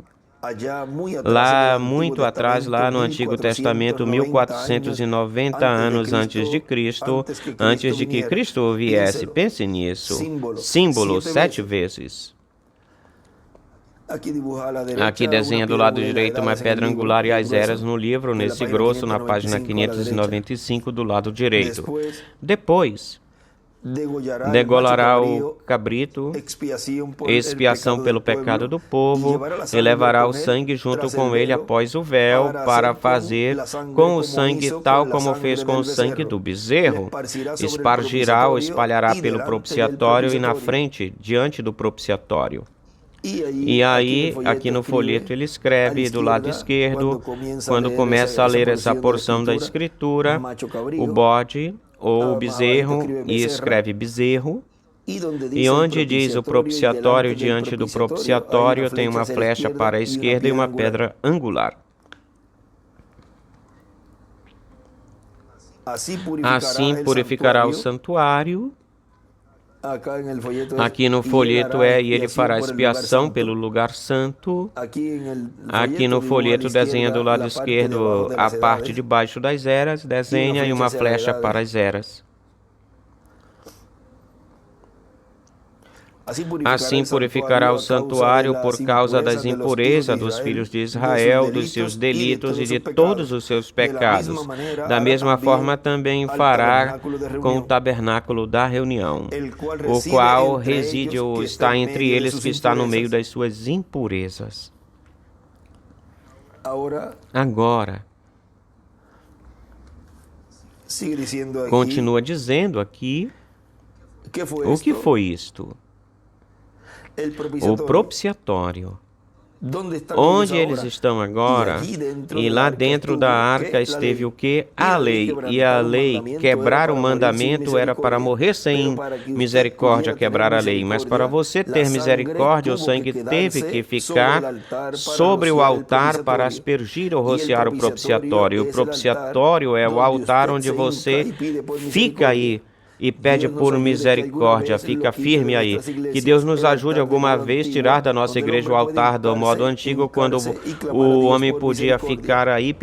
Lá, muito atrás, lá no Antigo Testamento, 1490 anos antes de Cristo, antes de que Cristo viesse, pense nisso, símbolo 7 vezes. Aqui desenha do lado direito uma pedra angular e as eras no livro, nesse grosso, na página 595 do lado direito. Depois, degolará o cabrito, expiação pelo pecado do povo, e levará o sangue junto com ele após o véu, para fazer com o sangue tal como fez com o sangue do bezerro. Espargirá ou espalhará pelo propiciatório e na frente, diante do propiciatório. E aí, aqui no folheto ele escreve do lado esquerdo, quando começa a ler essa porção da escritura, o bode ou o bezerro, e escreve bezerro, e onde diz o propiciatório, diante do propiciatório tem uma flecha para a esquerda e uma pedra angular. Assim purificará o santuário. Aqui no folheto e ele fará expiação pelo lugar santo. Aqui no folheto desenha do lado esquerdo a parte de baixo das eras, desenha e uma flecha para as eras. Assim purificará o santuário por causa das impurezas dos filhos de Israel, dos seus delitos e de todos os seus pecados. Da mesma forma também fará com o tabernáculo da reunião, o qual reside ou está entre eles, que está no meio das suas impurezas. Agora, continua dizendo aqui, o que foi isto? O propiciatório. Onde eles estão agora, e lá dentro da arca esteve o que? A lei. E a lei, quebrar o mandamento, era para morrer sem misericórdia, quebrar a lei. Mas para você ter misericórdia, o sangue teve que ficar sobre o altar para aspergir ou rociar o propiciatório. O propiciatório é o altar onde você fica aí e pede por misericórdia, fica firme aí. Que Deus nos ajude alguma vez a tirar da nossa igreja o altar do modo antigo, quando o homem podia ficar aí,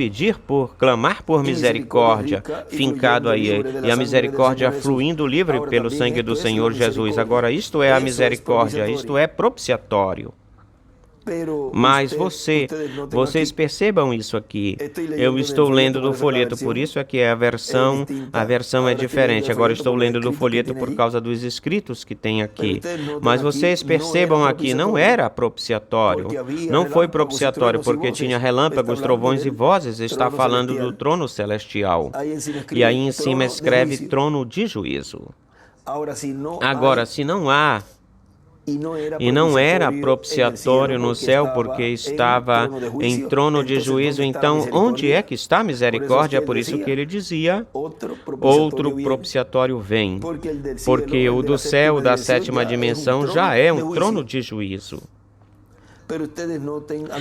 clamar por misericórdia, fincado aí, e a misericórdia fluindo livre pelo sangue do Senhor Jesus. Agora, isto é a misericórdia, isto é propiciatório. Mas vocês percebam isso aqui. Eu estou lendo do folheto, por isso é que a versão é diferente. Agora estou lendo do folheto por causa dos escritos que tem aqui. Mas vocês percebam aqui, não era propiciatório. Não foi propiciatório porque tinha relâmpagos, trovões e vozes. Está falando do trono celestial. E aí em cima escreve trono de juízo. Agora, se não há e não era propiciatório no céu porque estava em trono de juízo, então onde é que está a misericórdia? É por isso que ele dizia, outro propiciatório vem, porque o do céu da sétima dimensão já é um trono de juízo.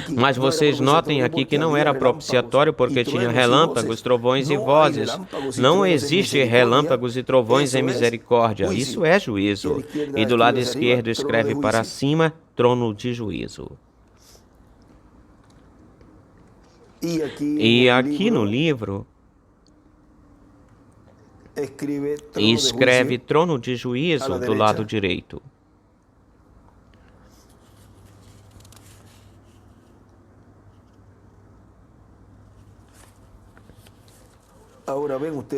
Mas vocês notem aqui que não era propiciatório porque tinha relâmpagos, trovões e vozes. Não existe relâmpagos e trovões em misericórdia. Isso é juízo. E do lado esquerdo escreve para cima, trono de juízo. E aqui no livro escreve trono de juízo do lado direito.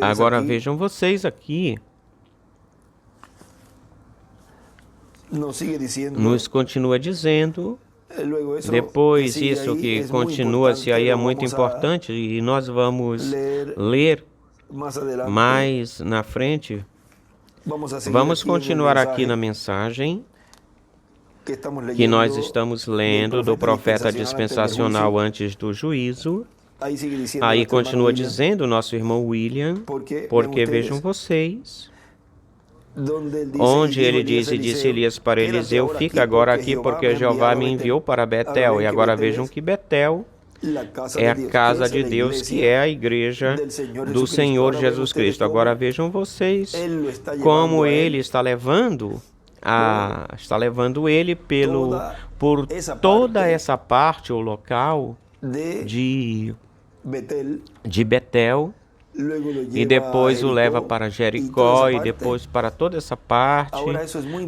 Agora vejam vocês aqui. Nos continua dizendo, depois isso que continua-se aí é muito importante e nós vamos ler mais na frente. Vamos continuar aqui na mensagem que nós estamos lendo do profeta dispensacional antes do juízo. Aí continua dizendo o nosso irmão William, porque vejam vocês, onde ele diz e disse Elias para Eliseu, fica agora aqui porque Jeová me enviou para Betel. E agora vejam que Betel é a casa de Deus, que é a igreja do Senhor Jesus Cristo. Agora vejam vocês como ele está levando ele por toda essa parte, o local de Betel, e depois o leva para Jericó, e depois para toda essa parte.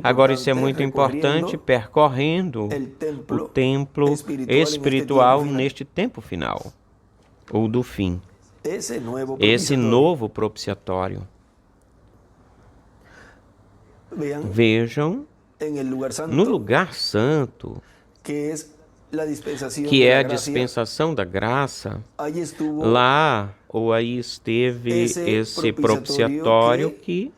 Agora isso é muito importante, percorrendo o templo espiritual neste tempo final, ou do fim. Esse novo propiciatório. Vejam, no lugar santo, que é a dispensação da graça, lá ou aí esteve esse propiciatório que,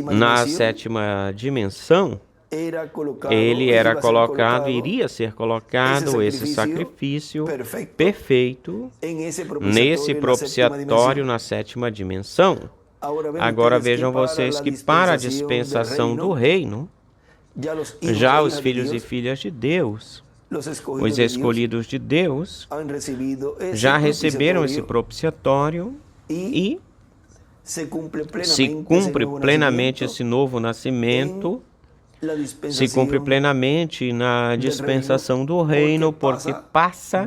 na sétima dimensão, ele era colocado, iria ser colocado, esse sacrifício perfeito, nesse propiciatório na sétima dimensão. Agora vejam vocês que para a dispensação do reino, já os filhos e filhas de Deus, os escolhidos de Deus, já receberam esse propiciatório e se cumpre plenamente esse novo nascimento, se cumpre plenamente na dispensação do reino, porque passa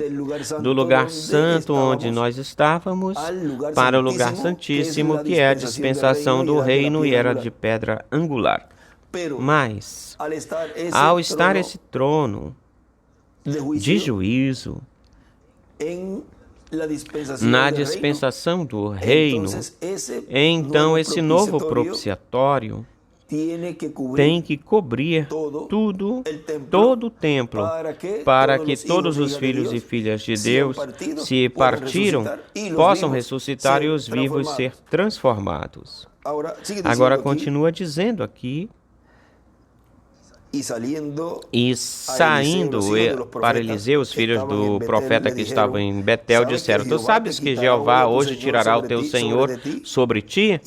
do lugar santo onde nós estávamos para o lugar santíssimo, que é a dispensação do reino, e era de pedra angular. Mas, ao estar esse trono de juízo na dispensação do reino, então esse novo propiciatório tem que cobrir todo o templo, para que todos os filhos e filhas de Deus, se partiram, possam ressuscitar e os vivos ser transformados. Agora continua dizendo aqui, e saindo para Eliseu, os filhos do profeta que estavam em Betel disseram, tu sabes que Jeová hoje tirará o teu Senhor sobre ti,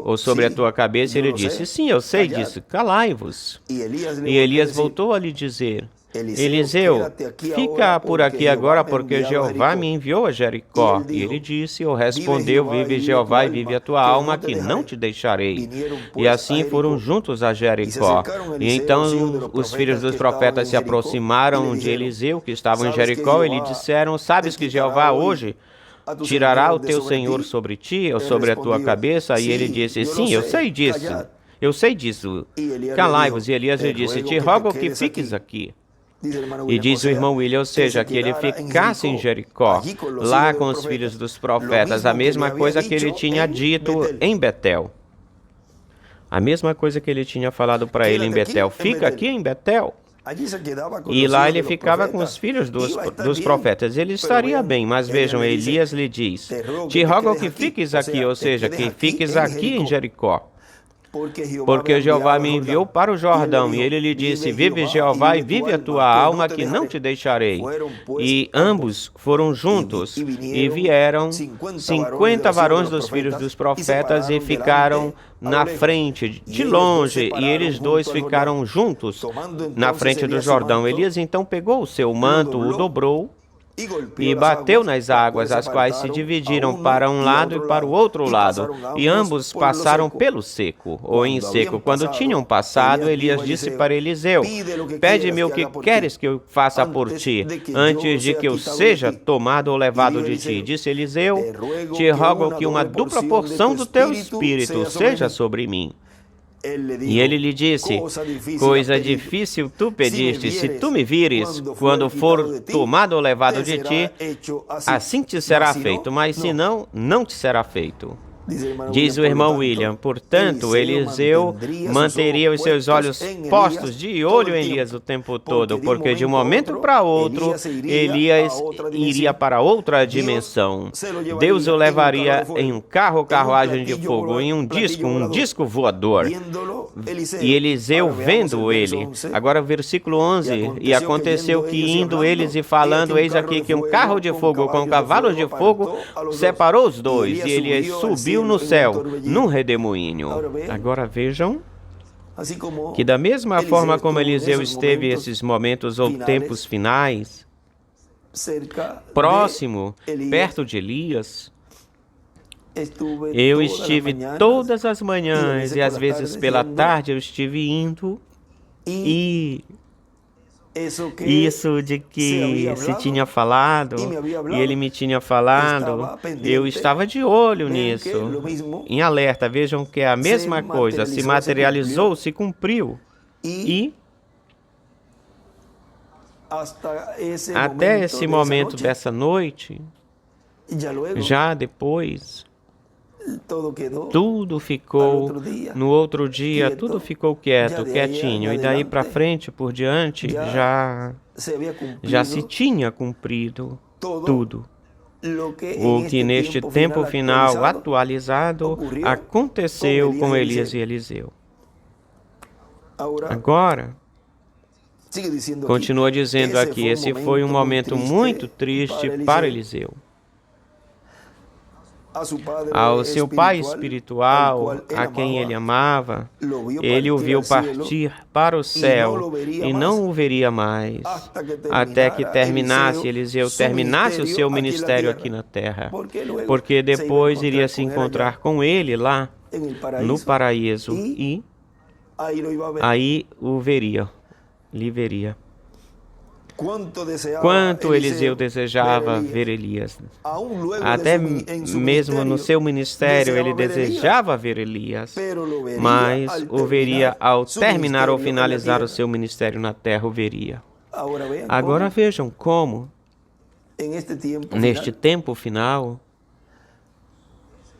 ou sobre a tua cabeça? E ele disse, sim, eu sei disso, calai-vos. E Elias voltou a lhe dizer, Eliseu, fica por aqui agora, porque Jeová me enviou a Jericó. E ele disse, ou respondeu, vive Jeová e vive a tua alma, que não te deixarei. E assim foram juntos a Jericó. E então os filhos dos profetas se aproximaram de Eliseu, que estava em Jericó, e lhe disseram, sabes que Jeová hoje tirará o teu Senhor sobre ti, ou sobre a tua cabeça? E ele disse, sim, eu sei disso. Eu sei disso. Calai-vos. E Elias lhe disse, te rogo que fiques aqui. E diz o irmão William, ou seja, que ele ficasse em Jericó, lá com os filhos dos profetas, a mesma coisa que ele tinha dito em Betel. A mesma coisa que ele tinha falado para ele em Betel. Fica aqui em Betel. E lá ele ficava com os filhos dos profetas. Ele estaria bem, mas vejam, Elias lhe diz, te rogo que fiques aqui, ou seja, que fiques aqui em Jericó. Porque Jeová me enviou para o Jordão, e ele lhe disse, vive Jeová e vive a tua alma, que não te deixarei. E ambos foram juntos, e vieram 50 varões dos filhos dos profetas, e ficaram na frente, de longe, e eles dois ficaram juntos na frente do Jordão. Elias então pegou o seu manto, o dobrou, e bateu nas águas, as quais se dividiram para um lado e para o outro lado, e ambos passaram pelo seco, ou em seco. Quando tinham passado, Elias disse para Eliseu, pede-me o que queres que eu faça por ti, antes de que eu seja tomado ou levado de ti. Disse Eliseu, te rogo que uma dupla porção do teu espírito seja sobre mim. E ele lhe disse, coisa difícil tu pediste, se tu me vires, quando for tomado ou levado de ti, assim te será feito, mas se não, não te será feito. Diz o irmão William, portanto, Eliseu manteria os seus olhos postos de olho em Elias o tempo todo, porque de um momento para outro, Elias iria para outra dimensão. Deus o levaria em um carro, carruagem de fogo, em um disco voador. E Eliseu vendo ele. Agora, versículo 11, e aconteceu que indo eles e falando, eis aqui que um carro de fogo com cavalos de fogo separou os dois, e Elias subiu no céu, num redemoinho. Agora vejam que da mesma forma como Eliseu esteve esses momentos ou tempos finais, próximo, perto de Elias, eu estive todas as manhãs e às vezes pela tarde eu estive indo e isso de que se tinha falado, e ele me tinha falado, eu estava de olho nisso, em alerta. Vejam que é a mesma coisa, se materializou, se cumpriu. E até esse momento dessa noite, já depois, tudo ficou, no outro dia, tudo ficou quietinho, e daí para frente, por diante, já se tinha cumprido tudo. O que neste tempo final atualizado aconteceu com Elias e Eliseu. Agora, continua dizendo aqui, esse foi um momento muito triste para Eliseu. Ao seu pai espiritual, a quem ele amava, ele o viu partir para o céu e não o veria mais, até que Eliseu terminasse o seu ministério aqui na terra, porque depois iria se encontrar com ele lá no paraíso e aí lhe veria. Quanto Eliseu desejava ver Elias. Até mesmo no seu ministério ele desejava ver Elias, mas o veria ao terminar ou finalizar o seu ministério na terra, o veria. Agora vejam como, neste tempo final,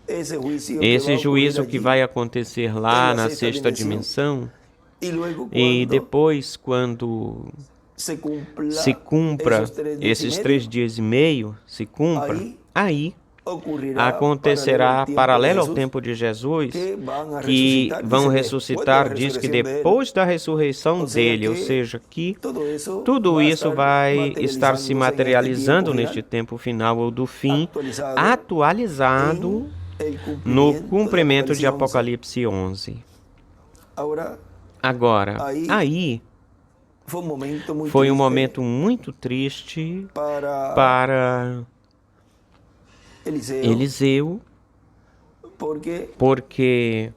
esse juízo que vai acontecer lá na sexta dimensão, e depois quando se cumpra esses 3 dias e meio, aí acontecerá, paralelo ao tempo de Jesus, que vão ressuscitar, diz que depois da ressurreição dele, ou seja, que tudo isso vai estar se materializando neste tempo final ou do fim, atualizado no cumprimento de Apocalipse 11. Agora, aí foi um momento muito triste para Eliseu, porque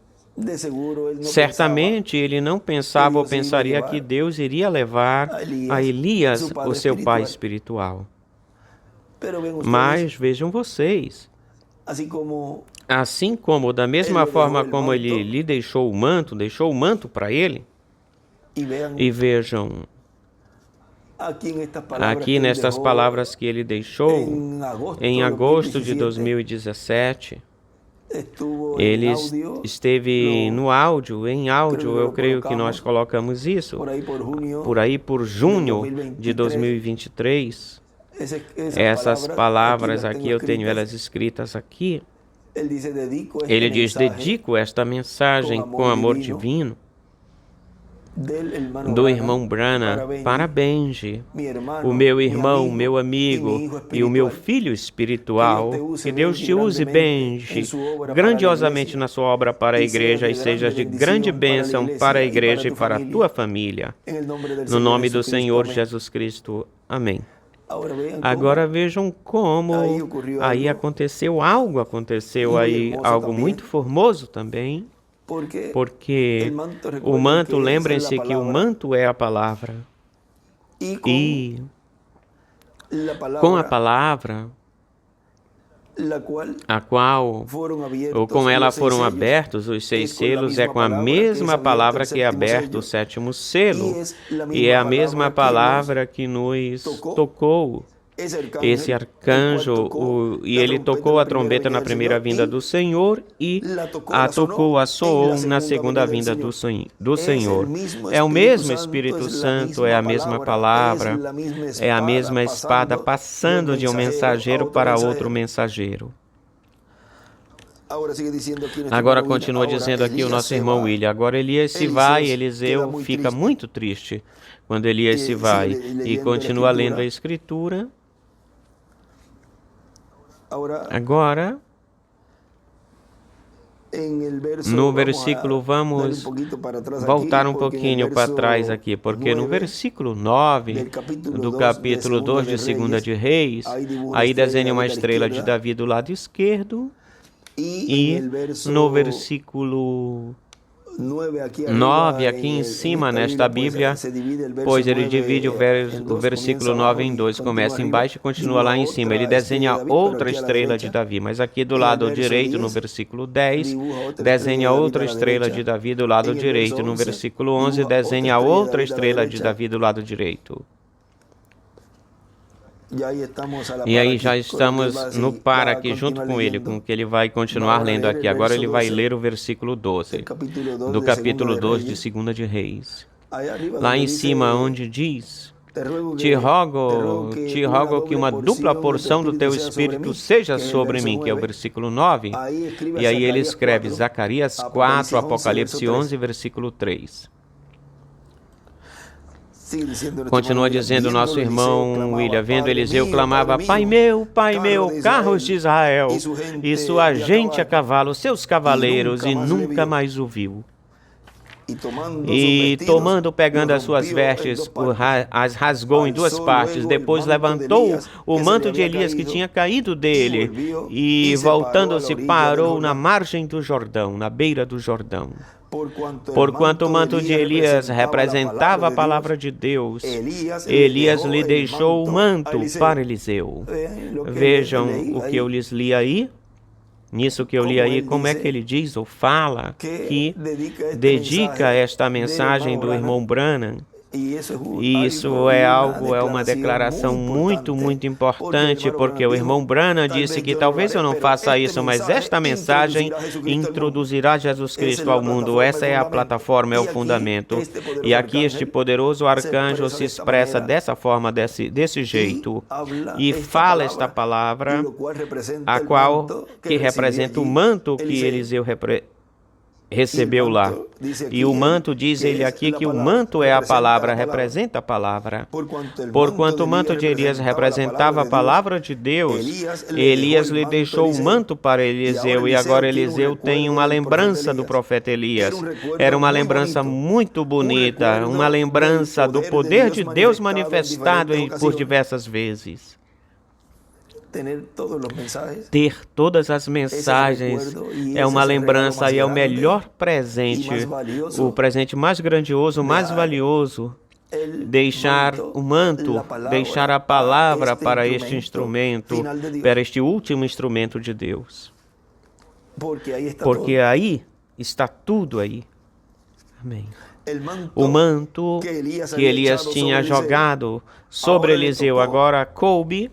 certamente ele não pensava ou pensaria que Deus iria levar a Elias, o seu pai espiritual. Mas vejam vocês, assim como da mesma forma como ele lhe deixou o manto para ele, e vejam, Aqui nestas palavras que ele deixou, em agosto de 2017, ele esteve no áudio, em áudio, eu creio que nós colocamos isso, por aí por junho de 2023, essas palavras aqui, eu tenho elas escritas aqui, ele diz, dedico esta mensagem com amor divino, do irmão Branham para Benji, o meu irmão, meu amigo e o meu filho espiritual. Que Deus te use, Benji, grandiosamente na sua obra para a igreja e seja de grande bênção para a igreja e para a tua família. No nome do Senhor Jesus Cristo. Amém. Agora vejam como aí aconteceu algo muito formoso também. Porque o manto, lembrem-se que o manto é a palavra. E com a palavra, com ela foram abertos os 6 selos, é com a mesma palavra que é aberto o 7º selo. E é a mesma palavra que nos tocou. Esse arcanjo, e ele tocou a trombeta na primeira vinda do Senhor e a tocou, a soou na segunda vinda do Senhor. É o mesmo Espírito Santo, é a mesma palavra, é a mesma espada passando de um mensageiro para outro mensageiro. Agora continua dizendo aqui o nosso irmão William. Agora Elias se vai, Eliseu fica muito triste quando Elias se vai e continua lendo a Escritura. Agora, no versículo, vamos voltar um pouquinho para trás aqui, porque no versículo 9 do capítulo 2 de 2 de Reis, aí desenha uma estrela de Davi do lado esquerdo, e no versículo 9 aqui em cima nesta Bíblia, pois ele divide o versículo 9 em 2, começa embaixo e continua lá em cima. Ele desenha outra estrela de Davi, mas aqui do lado direito, no versículo 10, desenha outra estrela de Davi do lado direito. No versículo 11, desenha outra estrela de Davi do lado direito. E aí já estamos no par aqui junto com ele, com o que ele vai continuar lendo aqui. Agora ele vai ler o versículo 12, do capítulo 2 de 2 de Reis. Lá em cima onde diz, te rogo que uma dupla porção do teu Espírito seja sobre mim, que é o versículo 9. E aí ele escreve Zacarias 4, Apocalipse 11, versículo 3. Continua dizendo nosso irmão William, vendo Eliseu, clamava, Pai meu, carros de Israel, e sua gente a cavalo, seus cavaleiros, e nunca mais o viu. E pegando as suas vestes, as rasgou em 2 partes, depois levantou o manto de Elias que tinha caído dele, e voltando-se parou na margem do Jordão, na beira do Jordão. Porquanto o manto de Elias representava a palavra de Deus, Elias lhe deixou o manto para Eliseu. Vejam o que eu lhes li aí. Nisso que eu li aí, como é que ele diz ou fala que dedica esta mensagem do irmão Branham. E isso é uma declaração muito, muito importante, porque o irmão Branham disse que talvez eu não faça isso, mas esta mensagem introduzirá Jesus Cristo ao mundo. Essa é a plataforma, é o fundamento. E aqui este poderoso arcanjo se expressa dessa forma, desse jeito, e fala esta palavra, a qual que representa o manto que Eliseu recebeu lá. E o manto, diz ele aqui, que o manto é a palavra, representa a palavra. Porquanto o manto de Elias representava a palavra de Deus, Elias lhe deixou o manto para Eliseu, e agora Eliseu tem uma lembrança do profeta Elias. Era uma lembrança muito bonita, uma lembrança do poder de Deus manifestado por diversas vezes. Ter todas as mensagens é uma lembrança e é o melhor presente, o presente mais grandioso, mais valioso. Deixar o manto, deixar a palavra para este instrumento, para este último instrumento de Deus. Porque aí está tudo aí. Amém. O manto que Elias tinha jogado sobre Eliseu agora coube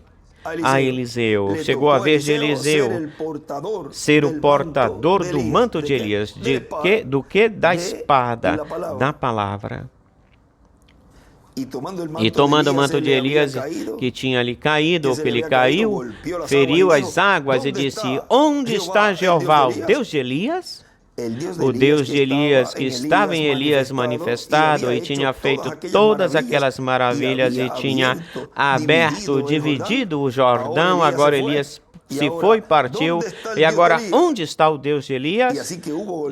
a Eliseu. Chegou a vez de Eliseu ser o portador do manto de Elias. Do que? Da espada, da palavra. E tomando o manto de Elias, que tinha lhe caído, ou que lhe caiu, feriu as águas e disse: Onde está Jeová, o Deus de Elias? O Deus de Elias, que estava em Elias manifestado e tinha feito todas aquelas maravilhas e tinha aberto, dividido o Jordão. Agora Elias se foi, partiu, e agora onde está o Deus de Elias?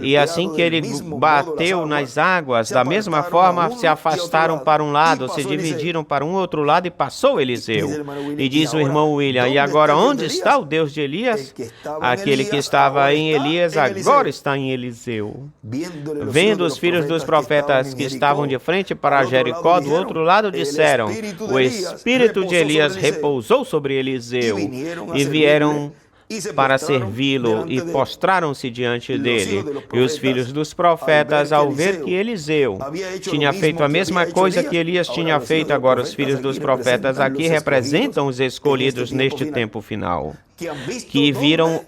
E assim que ele bateu nas águas, da mesma forma se afastaram para um lado, se dividiram para um outro lado e passou Eliseu. E diz o irmão William: e agora onde está o Deus de Elias? Aquele que estava em Elias agora está em Eliseu. Vendo os filhos dos profetas que estavam de frente para Jericó, do outro lado disseram: o espírito de Elias repousou sobre Eliseu. E vieram para servi-lo e postraram-se diante dele. E os filhos dos profetas, ao ver que Eliseu tinha feito a mesma coisa que Elias tinha feito, agora os filhos dos profetas aqui representam os escolhidos neste tempo final, que viram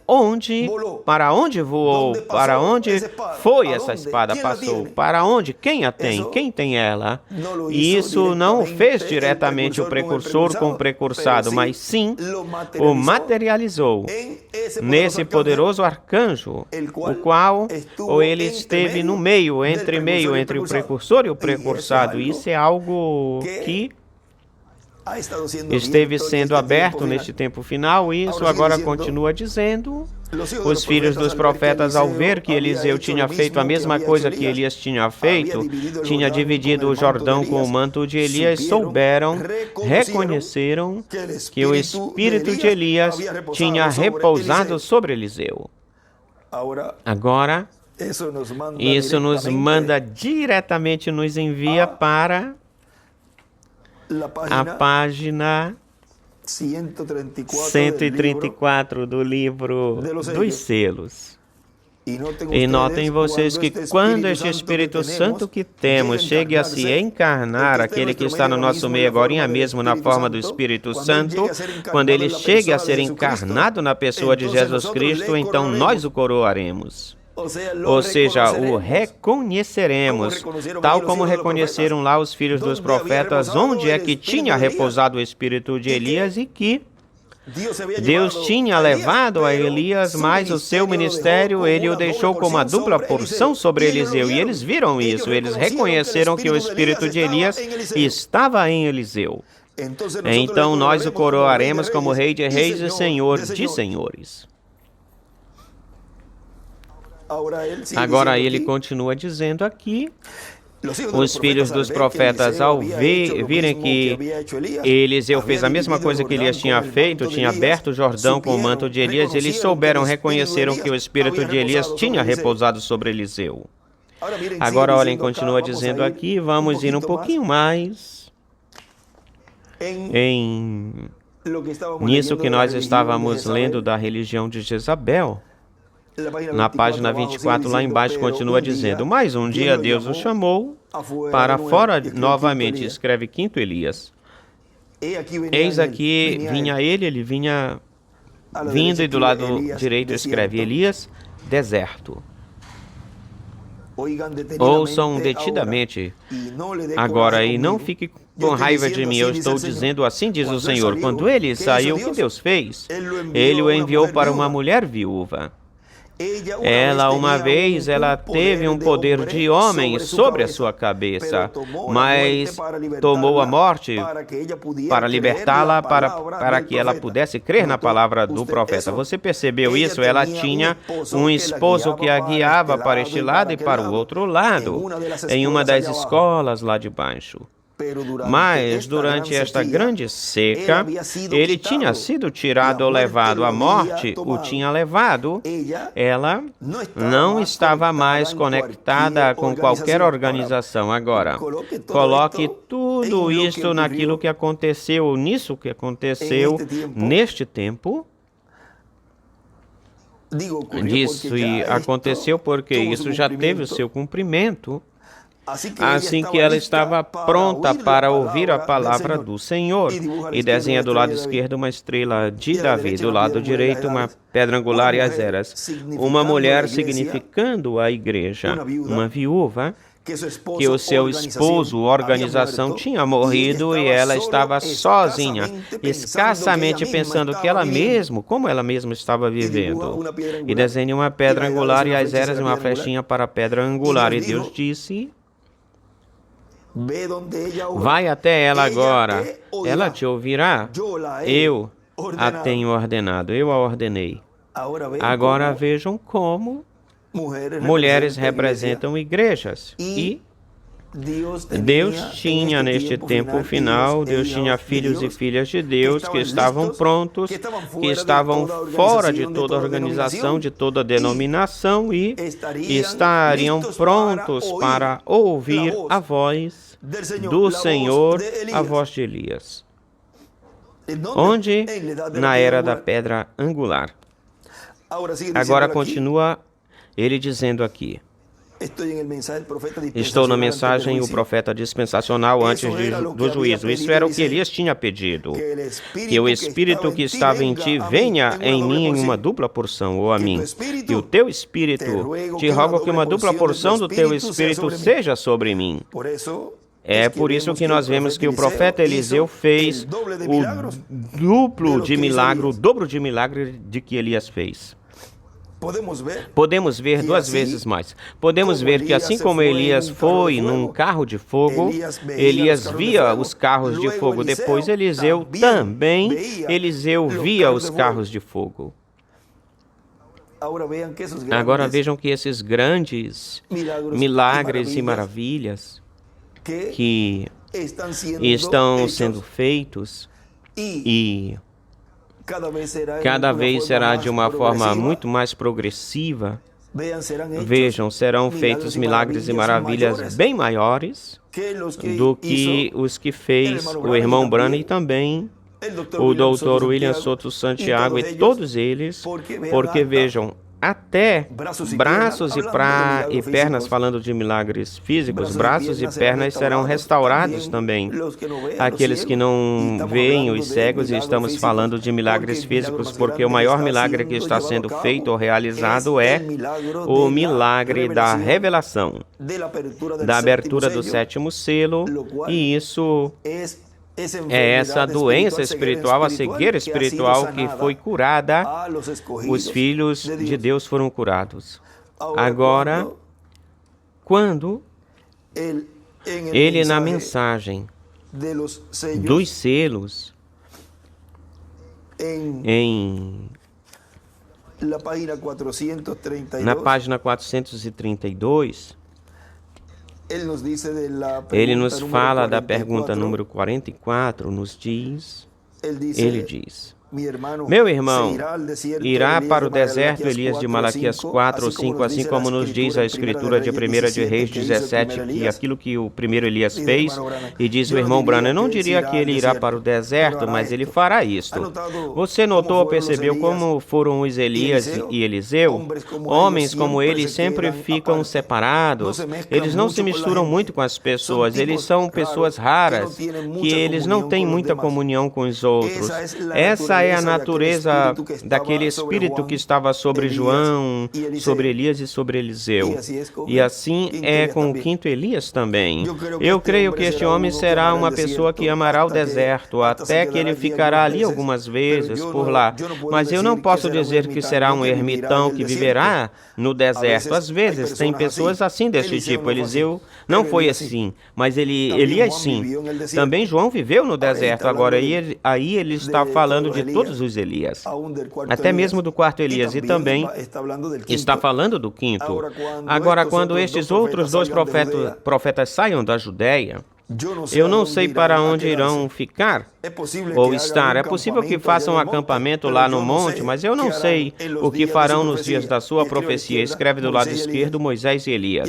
para onde voou, para onde foi essa espada, passou, para onde, quem a tem, quem tem ela. E isso não o fez diretamente o precursor com o precursado, mas sim o materializou nesse poderoso arcanjo, o qual ou ele esteve no meio entre o precursor e o precursado. Isso é algo que esteve sendo aberto neste tempo final. Isso agora continua dizendo: os filhos dos profetas, ao ver que Eliseu tinha feito a mesma coisa que Elias tinha feito, tinha dividido o Jordão com o manto de Elias, reconheceram que o espírito de Elias tinha repousado sobre Eliseu. Agora, isso nos manda diretamente, nos envia para a página 134 do livro dos selos. E notem vocês que quando este Espírito Santo que temos chegue a se encarnar, aquele que está no nosso meio agora mesmo na forma do Espírito Santo, quando ele chegue a ser encarnado na pessoa de Jesus Cristo, então nós o coroaremos. Ou seja, o reconheceremos, tal como reconheceram lá os filhos dos profetas, onde é que tinha repousado o espírito de Elias e que Deus tinha levado a Elias, mas o seu ministério ele o deixou com uma dupla porção sobre Eliseu. E eles viram isso, eles reconheceram que o espírito de Elias estava em Eliseu. Então nós o coroaremos como Rei de Reis e Senhor de Senhores. Agora ele continua dizendo aqui: os filhos dos profetas, ao virem que Eliseu fez a mesma coisa que Elias tinha feito, tinha aberto o Jordão com o manto de Elias, eles reconheceram que o espírito de Elias tinha repousado sobre Eliseu. Agora, olhem, continua dizendo aqui, vamos ir um pouquinho mais nisso que nós estávamos lendo da religião de Jezabel. Na página 24, lá embaixo, continua dizendo: mas um dia Deus o chamou para fora novamente. Escreve quinto Elias. Eis aqui vinha ele vinha vindo, e do lado direito escreve Elias, deserto. Ouçam detidamente agora e não fique com raiva de mim. Eu estou dizendo assim, diz o Senhor. Quando ele saiu, o que Deus fez? Ele o enviou para uma mulher viúva. Ela, uma vez, ela teve um poder de homem sobre a sua cabeça, mas tomou a morte para libertá-la, para que ela pudesse crer na palavra do profeta. Você percebeu isso? Ela tinha um esposo que a guiava para este lado e para o outro lado, em uma das escolas lá de baixo. Mas, durante esta grande seca, ele tinha sido tirado ou levado à morte, o tinha levado. Ela não estava mais conectada com qualquer organização. Agora, coloque tudo isto naquilo que aconteceu, nisso que aconteceu neste tempo. Isso aconteceu porque isso já teve o seu cumprimento. Assim que ela estava pronta para ouvir a palavra do Senhor, e desenha do lado esquerdo uma estrela de Davi, do lado direito uma pedra angular e as eras, uma mulher significando a igreja, uma viúva, que o seu esposo, organização, tinha morrido e ela estava sozinha, escassamente pensando que como ela mesma estava vivendo. E desenha uma pedra angular e as eras e uma flechinha para a pedra angular. E Deus disse: vai até ela agora, ela te ouvirá. Eu a tenho ordenado, eu a ordenei. Agora vejam como mulheres representam igrejas. E Deus tinha neste tempo final, Deus tinha filhos e filhas de Deus que estavam prontos, que estavam fora de toda organização, de toda denominação e estariam prontos para ouvir a voz do Senhor, a voz de Elias. Onde? Na era da pedra angular. Agora continua ele dizendo aqui: estou na mensagem o profeta dispensacional antes do juízo. Isso era o que Elias tinha pedido. Que o Espírito que estava em ti venha em mim em uma dupla porção, ou a mim. E o teu Espírito, te rogo que uma dupla porção do teu Espírito seja sobre mim. É por isso que nós vemos que o profeta Eliseu fez o dobro de milagre de que Elias fez. Podemos ver duas vezes mais. Podemos ver que assim como Elias foi num carro de fogo, Elias via os carros de fogo. Depois Eliseu via os carros de fogo. Agora vejam que esses grandes milagres e maravilhas que estão sendo feitos e cada vez será de uma forma muito mais progressiva. Vejam, serão feitos milagres e maravilhas bem maiores do que os que fez o irmão Branham e também o Dr. William Soto Santiago e todos eles, porque vejam, até braços e pernas, falando de milagres físicos, braços e pernas serão restaurados também. Aqueles que não veem, os cegos, e estamos falando de milagres físicos, porque o maior milagre que está sendo feito ou realizado é o milagre da revelação, da abertura do sétimo selo, e isso é essa doença espiritual, a cegueira espiritual que foi curada. Os filhos de Deus foram curados. Agora, quando ele na mensagem dos selos, na página 432, ele nos fala da pergunta número 44, ele diz: meu irmão irá para o deserto. Elias de Malaquias 4 ou 5, assim como nos diz a escritura de 1 de Reis 17, que aquilo que o primeiro Elias fez, e diz o irmão Branham, eu não diria que ele irá para o deserto, mas ele fará isto. Você notou ou percebeu como foram os Elias e Eliseu? Homens como eles sempre ficam separados, eles não se misturam muito com as pessoas, eles são pessoas raras, que eles não têm muita comunhão com os outros. Essa é a natureza daquele espírito que estava sobre João, sobre Elias e sobre Eliseu. E assim é com o quinto Elias também. Eu creio que este homem será uma pessoa que amará o deserto, até que ele ficará ali algumas vezes por lá. Mas eu não posso dizer que será um ermitão que viverá no deserto. Às vezes tem pessoas assim deste tipo. Eliseu não foi assim, mas Elias sim. Também João viveu no deserto. Agora aí ele está falando de todos os Elias, até mesmo do quarto Elias, e também está falando do quinto. Agora, quando estes outros dois profetas saiam da Judéia, eu não sei para onde irão ficar ou estar. É possível que façam um acampamento lá no monte, mas eu não sei o que farão nos dias da sua profecia. Escreve do lado esquerdo Moisés e Elias,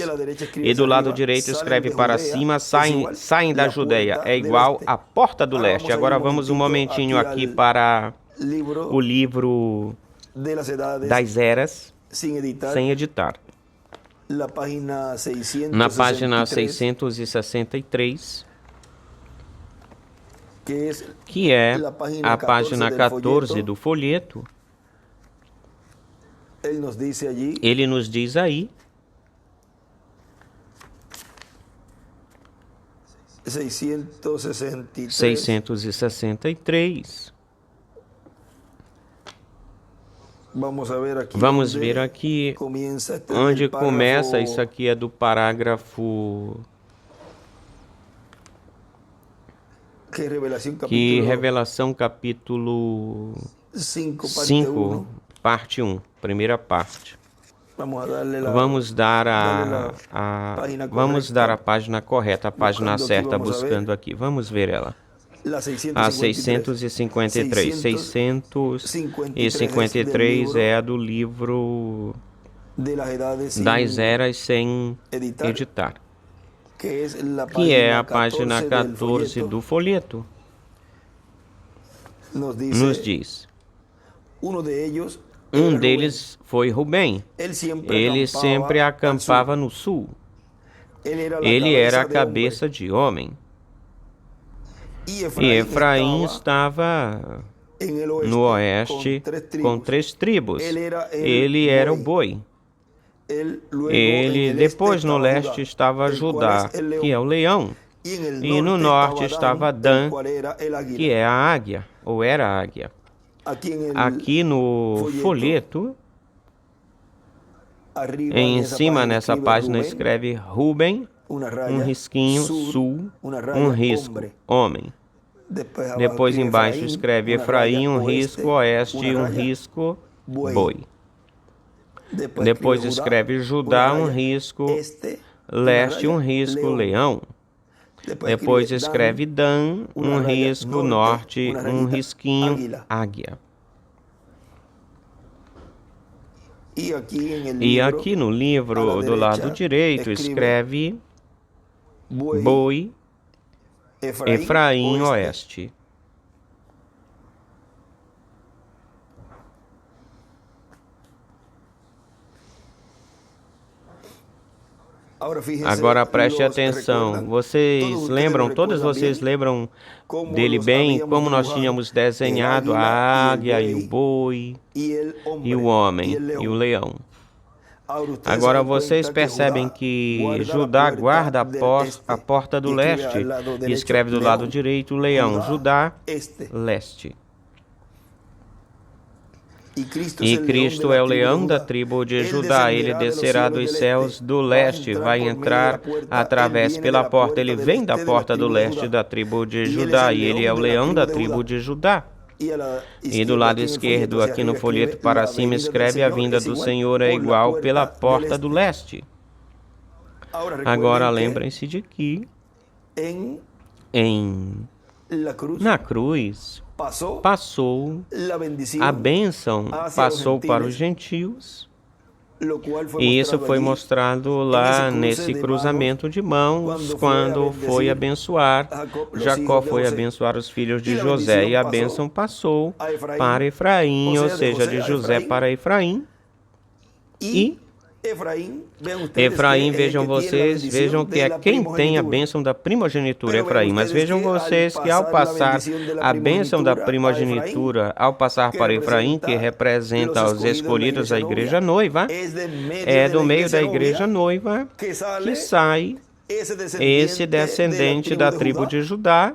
e do lado direito escreve para cima, saem da Judéia. É igual à porta do leste. Agora vamos um momentinho aqui para o livro das eras, sem editar. na página 663, que é a página 14 do folheto, ele nos diz aí, 663. Vamos ver aqui onde começa. Isso aqui é do parágrafo que Revelação capítulo 5, parte 1, primeira parte. Vamos dar a página correta, a página certa, buscando aqui. Vamos ver ela. A 653. 653 é a do livro das Eras sem editar, que é a página 14 do folheto. Nos diz: um deles foi Rubem. Ele sempre acampava no sul. Ele era a cabeça de homem. E Efraim estava no oeste com 3 tribos. Ele era o boi. Depois no leste estava Judá, que é o leão. E no norte estava Dan, que é a águia, ou era a águia. Aqui no folheto, em cima nessa página, escreve Rubem, um risquinho, sul, um risco, homem. Depois embaixo escreve Efraim, um risco, oeste, um risco, boi. Depois escreve Judá, um risco, leste, um risco, leão. Depois escreve Dan, um risco, norte, um risquinho, águia. E aqui no livro do lado direito escreve boi, Efraim, oeste. Agora preste atenção. Vocês lembram, todos vocês lembram dele bem, como nós tínhamos desenhado a águia e o boi, e o homem, e o leão. Agora vocês percebem que Judá guarda a porta do leste, e escreve do lado direito, leão, Judá, leste. E Cristo é o leão da tribo de Judá. Ele descerá dos céus do leste, vai entrar através pela porta. Ele vem da porta do leste da tribo de Judá, e ele é o leão da tribo de Judá. E do lado esquerdo, aqui no folheto para cima, escreve: a vinda do Senhor é igual pela porta do leste. Agora lembrem-se de que na cruz passou a bênção, passou para os gentios, e isso foi mostrado lá nesse cruzamento de mãos, quando foi abençoar, Jacó foi abençoar os filhos de José, e a bênção passou para Efraim, ou seja, de José para Efraim, e Efraim, vejam vocês, vejam que é quem tem a bênção da primogenitura, Efraim. Mas vejam vocês que ao passar a bênção da primogenitura, ao passar para Efraim, que representa os escolhidos, a igreja noiva, é do meio da igreja noiva que sai esse descendente da tribo de Judá,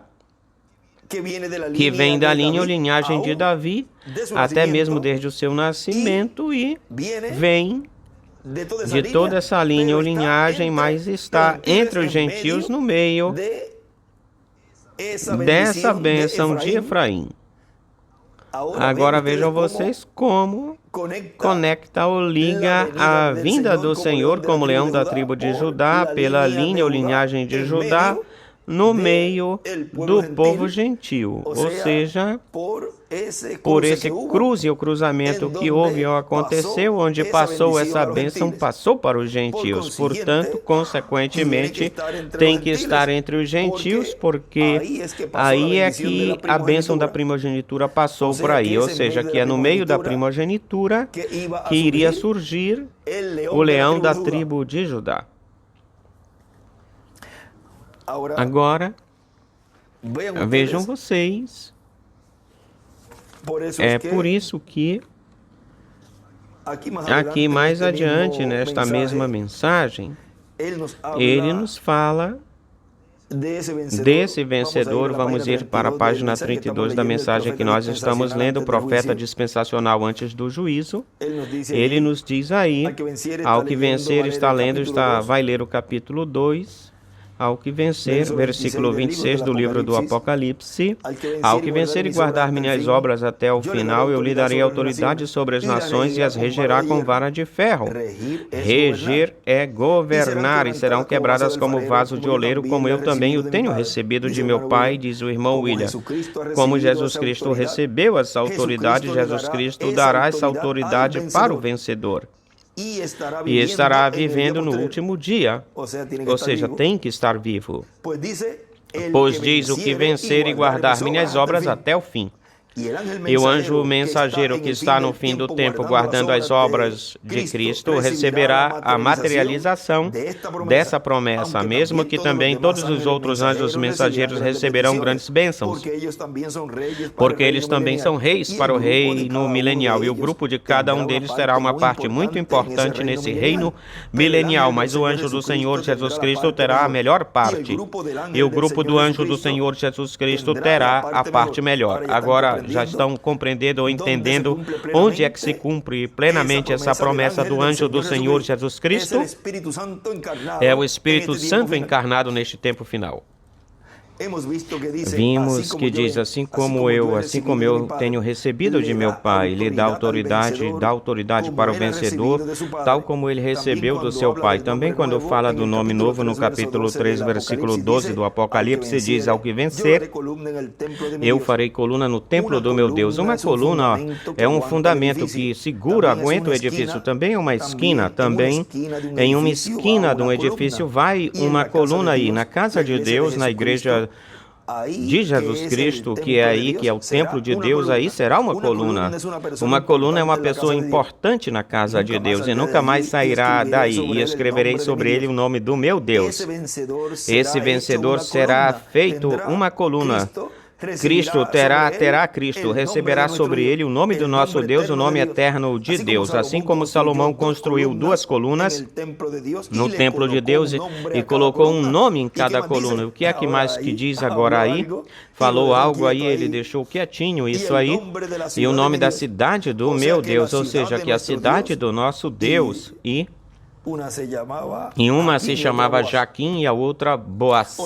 que vem da linha ou linhagem de Davi, até mesmo desde o seu nascimento, e vem de toda essa linha ou linhagem, mas está entre os gentios no meio dessa bênção de Efraim. Agora vejam vocês como conecta ou liga a vinda do Senhor como leão da tribo de Judá, pela linha ou linhagem de Judá, no meio do povo gentil, ou seja, por esse cruze ou cruzamento que houve ou aconteceu, onde passou essa bênção, passou para os gentios. Portanto, consequentemente, tem que estar entre os gentios, porque aí é que a bênção da primogenitura passou por aí, ou seja, que é no meio da primogenitura que iria surgir o leão da tribo de Judá. Agora, vejam vocês, é por isso que aqui mais adiante, nesta mesma mensagem, ele nos fala desse vencedor. Vamos ir para a página 32 da mensagem que nós estamos lendo, o profeta dispensacional antes do juízo. Ele nos diz aí, ao que vencer está lendo, vai ler o capítulo 2. Ao que vencer, versículo 26 do livro do Apocalipse, ao que vencer e guardar minhas obras até o final, eu lhe darei autoridade sobre as nações e as regerá com vara de ferro. Reger é governar, e serão quebradas como vaso de oleiro, como eu também o tenho recebido de meu Pai, diz o irmão William. Como Jesus Cristo recebeu essa autoridade, Jesus Cristo dará essa autoridade para o vencedor. E estará vivendo no último dia, ou seja, tem que estar vivo. Pois diz o que vencer e guardar minhas obras até o fim. E o anjo mensageiro que está no fim do tempo guardando as obras de Cristo receberá a materialização dessa promessa, mesmo que também todos os outros anjos mensageiros receberão grandes bênçãos, porque eles também são reis para o reino milenial, e o grupo de cada um deles terá uma parte muito importante nesse reino milenial, mas o anjo do Senhor Jesus Cristo terá a melhor parte, e o grupo do anjo do Senhor Jesus Cristo terá a parte melhor. Agora, já estão compreendendo ou entendendo onde é que se cumpre plenamente essa promessa do anjo do Senhor Jesus Cristo? É o Espírito Santo encarnado neste tempo final. Vimos que diz, assim como eu tenho recebido de meu Pai, lhe dá autoridade para o vencedor, tal como ele recebeu do seu Pai. Também quando fala do nome novo, no capítulo 3, versículo 12 do Apocalipse, diz, ao que vencer, eu farei coluna no templo do meu Deus. Uma coluna é um fundamento que segura, aguenta o edifício. Também é uma esquina, também em uma esquina de um edifício vai uma coluna aí. Na casa de Deus, na igreja de Jesus Cristo, que é aí, que é o templo de Deus, aí será uma coluna. Uma coluna é uma pessoa importante na casa de Deus e nunca mais sairá daí. E escreverei sobre ele o nome do meu Deus. Esse vencedor será feito uma coluna. Cristo Cristo, receberá sobre ele o nome do nosso Deus, o nome eterno de Deus. Assim como Salomão construiu 2 colunas no templo de Deus e colocou um nome em cada coluna. O que é que mais que diz agora aí? Falou algo aí, ele deixou quietinho isso aí. E o nome da cidade do meu Deus, ou seja, que a cidade do nosso Deus e uma se chamava Jaquim e a outra Boaz.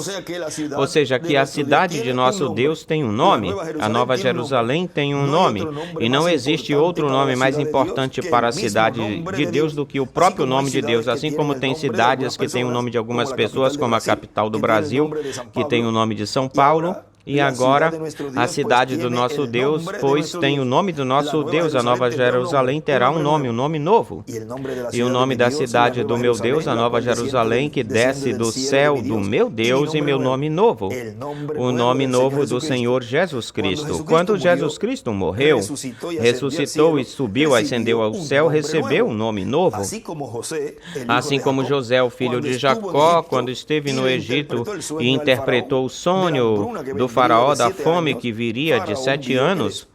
Ou seja, que a cidade de nosso Deus tem um nome, a Nova Jerusalém tem um nome, e não existe outro nome mais importante para a cidade de Deus do que o próprio nome de Deus, assim como tem cidades que têm o nome de algumas pessoas, como a capital do Brasil, que tem o nome de São Paulo. E agora, a cidade do nosso Deus, pois tem o nome do nosso Deus, a Nova Jerusalém terá um nome novo. E o nome da cidade do meu Deus, a Nova Jerusalém, que desce do céu do meu Deus, e meu nome novo. O nome novo do Senhor Jesus Cristo. Quando Jesus Cristo morreu, ressuscitou e subiu, ascendeu ao céu, recebeu um nome novo. Assim como José, o filho de Jacó, quando esteve no Egito e interpretou o sonho do faraó da fome que viria de 7 anos,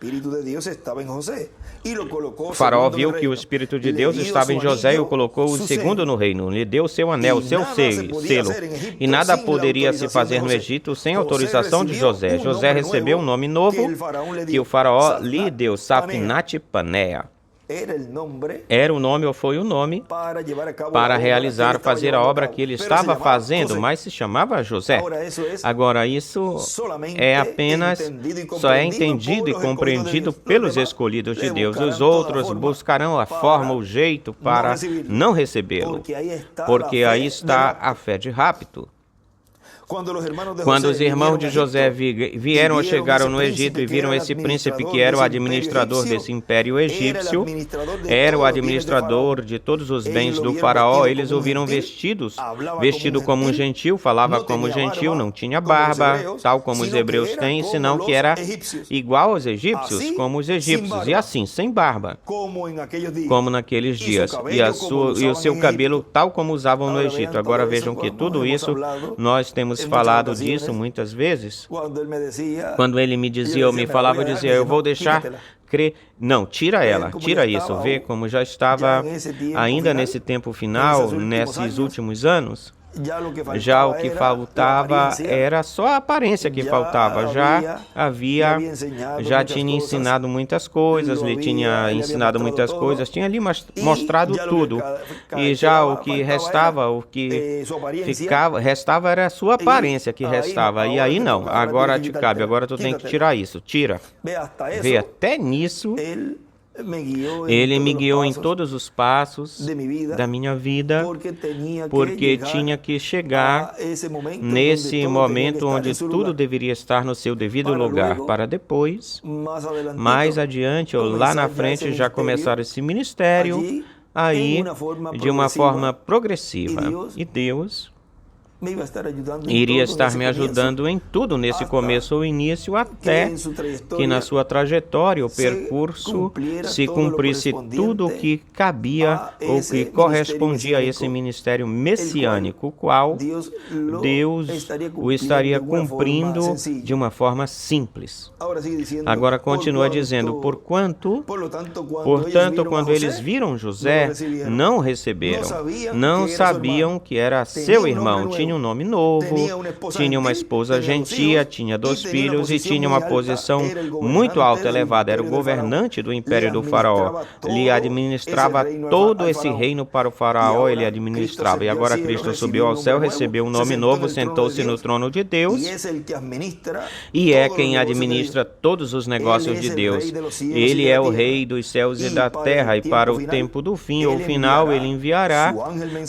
o faraó viu que o Espírito de Deus estava em José e o colocou o segundo no reino. Lhe deu seu anel, seu selo. E nada poderia se fazer no Egito sem autorização de José. José recebeu um nome novo que o faraó lhe deu, Safnat Paneah. Era o nome ou foi o nome para realizar, fazer a obra que ele estava fazendo, mas se chamava José. Agora, isso só é entendido e compreendido pelos escolhidos de Deus. Os outros buscarão a forma, o jeito para não recebê-lo, porque aí está a fé de rapto. Quando os irmãos de José vieram ou chegaram no Egito e viram esse príncipe que era o administrador desse império egípcio, era o administrador de todos os bens do faraó, eles o viram vestido como um gentil, falava como gentil, não tinha barba, tal como os hebreus têm, senão que era igual aos egípcios, como os egípcios, e assim, sem barba, como naqueles dias, e o seu cabelo tal como usavam no Egito. Agora vejam que tudo isso, nós temos falado disso muitas vezes. Quando ele me dizia ou me falava, eu dizia, eu vou deixar crer. Não, tira ela, tira isso. Vê como já estava ainda nesse tempo final, nesses últimos anos. Já o que faltava era só a aparência que faltava. Já tinha ensinado muitas coisas, lhe tinha ensinado muitas coisas, tinha lhe mostrado tudo. E já o que restava, restava era a sua aparência que restava. E aí não, agora te cabe, agora tu tem que tirar isso, tira. Vê, até nisso, ele me guiou em todos os passos da minha vida, porque tinha que chegar nesse momento onde tudo deveria estar no seu devido lugar, para depois, mais adiante ou lá na frente, já começar esse ministério aí de uma forma progressiva. E Deus iria estar me ajudando em tudo nesse começo ou início, até que na sua trajetória ou percurso se cumprisse tudo o que cabia ou que correspondia a esse ministério messiânico, o qual Deus o estaria cumprindo de uma forma simples. Agora continua dizendo, portanto, quando eles viram José, não o receberam, não sabiam que era seu irmão, tinha um nome novo, tinha uma esposa gentia, tinha 2 filhos e tinha uma posição muito alta, elevada. Era o governante do império do faraó. Ele administrava todo esse reino para o faraó, ele administrava. E agora Cristo subiu ao céu, recebeu um nome novo, sentou-se no trono de Deus e é quem administra todos os negócios de Deus. Ele é o rei dos céus e da terra, e para o tempo do fim ou final ele enviará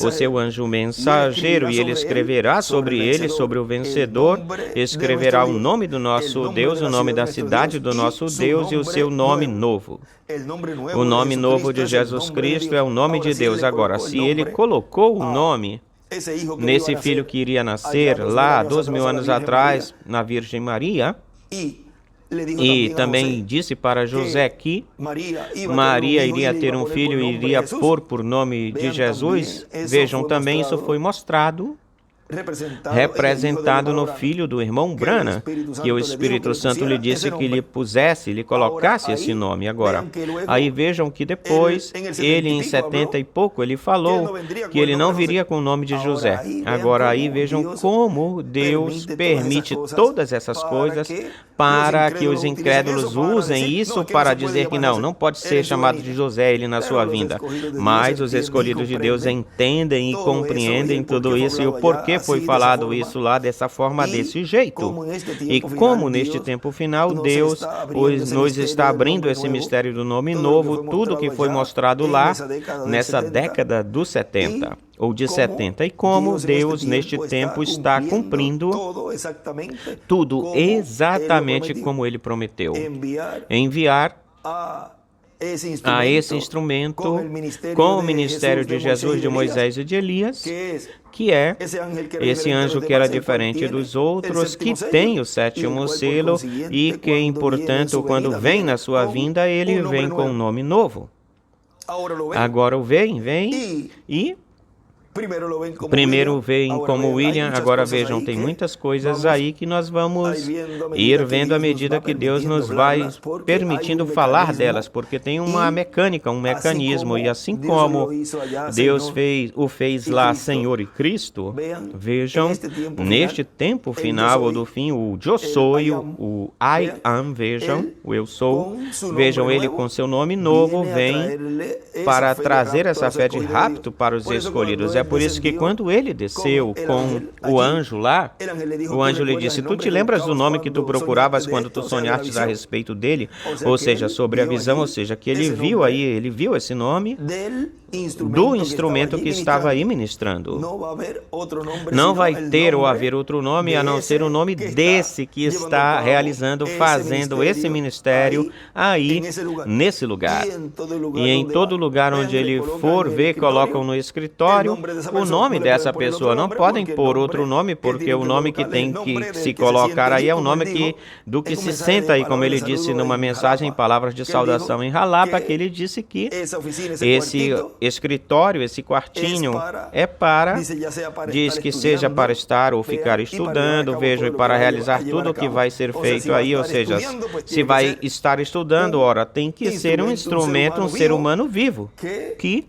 o seu anjo mensageiro e ele escreverá sobre ele, sobre o vencedor, escreverá o nome do nosso Deus, o nome da cidade do nosso Deus e o seu nome novo. O nome novo de Jesus Cristo é o nome de Deus. Agora, se ele colocou o nome nesse filho que iria nascer lá 2.000 anos atrás na Virgem Maria, e também disse para José que Maria iria ter um filho e iria pôr por nome de Jesus, vejam também, isso foi mostrado, representado no filho do irmão Branham, que o Espírito Santo lhe disse que lhe colocasse esse nome. Agora, aí vejam que depois, ele em 70 e pouco, ele falou que ele não viria com o nome de José. Agora aí vejam como Deus permite todas essas coisas para que os incrédulos usem isso para dizer que não pode ser chamado de José ele na sua vinda. Mas os escolhidos de Deus entendem e compreendem tudo isso e o porquê foi falado isso lá dessa forma, desse jeito. E como neste tempo final, Deus nos está abrindo esse mistério do nome novo, tudo que foi mostrado lá nessa década dos 70, ou de 70, e como Deus neste tempo está cumprindo tudo exatamente como Ele prometeu. Enviar a esse instrumento com o ministério de Jesus, de Moisés e de Elias, que é esse anjo que era diferente dos outros, que tem o 7º selo e que, portanto, quando vem na sua vinda, ele vem com um nome novo. Agora o vem e primeiro vem como William, agora vejam, tem muitas coisas aí que nós vamos ir vendo à medida que Deus nos vai permitindo falar delas, porque tem uma mecânica, um mecanismo, e assim como Deus fez lá Senhor e Cristo, vejam, neste tempo final ou do fim, o Eu Sou, o I Am, vejam, o Eu Sou, vejam, ele com seu nome novo vem para trazer essa fé de rapto para os escolhidos. É por isso que quando ele desceu com o anjo lá, o anjo lhe disse: tu te lembras do nome que tu procuravas quando tu sonhastes a respeito dele? Ou seja, sobre a visão, ou seja, que ele viu aí, ele viu esse nome do instrumento que estava aí ministrando. Não vai ter ou haver outro nome a não ser o nome desse que está realizando, fazendo esse ministério aí, nesse lugar. E em todo lugar onde ele for ver, colocam no escritório o nome dessa pessoa. Não podem pôr outro nome, porque o nome que tem que se colocar aí é o nome do que se senta aí, como ele disse numa mensagem, em palavras de saudação em Jalapa, que ele disse que esse escritório, esse quartinho, diz que seja para estar ou ficar estudando, vejo, e para realizar tudo o que vai ser feito aí, ou seja, se vai estar estudando, ora, tem que ser um instrumento, um ser humano vivo, que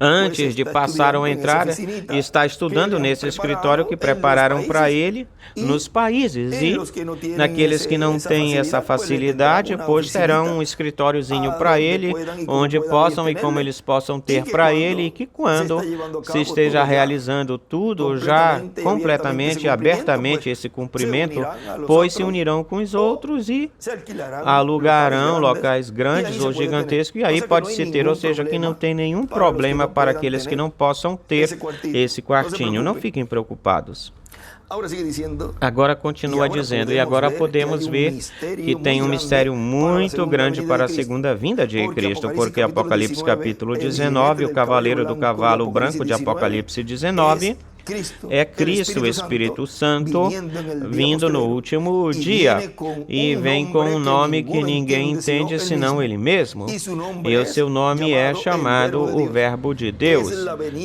antes de passar ou entrar, está estudando nesse escritório que prepararam para ele nos países. E naqueles que não têm essa facilidade, pois terão um escritóriozinho para ele, onde possam e como eles possam ter para ele, e que quando se esteja realizando tudo já completamente, abertamente esse cumprimento, pois se unirão com os outros e alugarão locais grandes ou gigantescos, e aí pode-se ter, ou seja, que não tem nenhum problema para aqueles que não possam ter esse quartinho. Não fiquem preocupados. Agora continua dizendo, e agora podemos ver que tem um mistério muito grande para a segunda vinda de Cristo, porque Apocalipse capítulo 19, o cavaleiro do cavalo branco de Apocalipse 19, é Cristo, o Espírito Santo, vindo no último dia, e vem com um nome que ninguém entende senão Ele mesmo, e o seu nome é chamado o Verbo de Deus.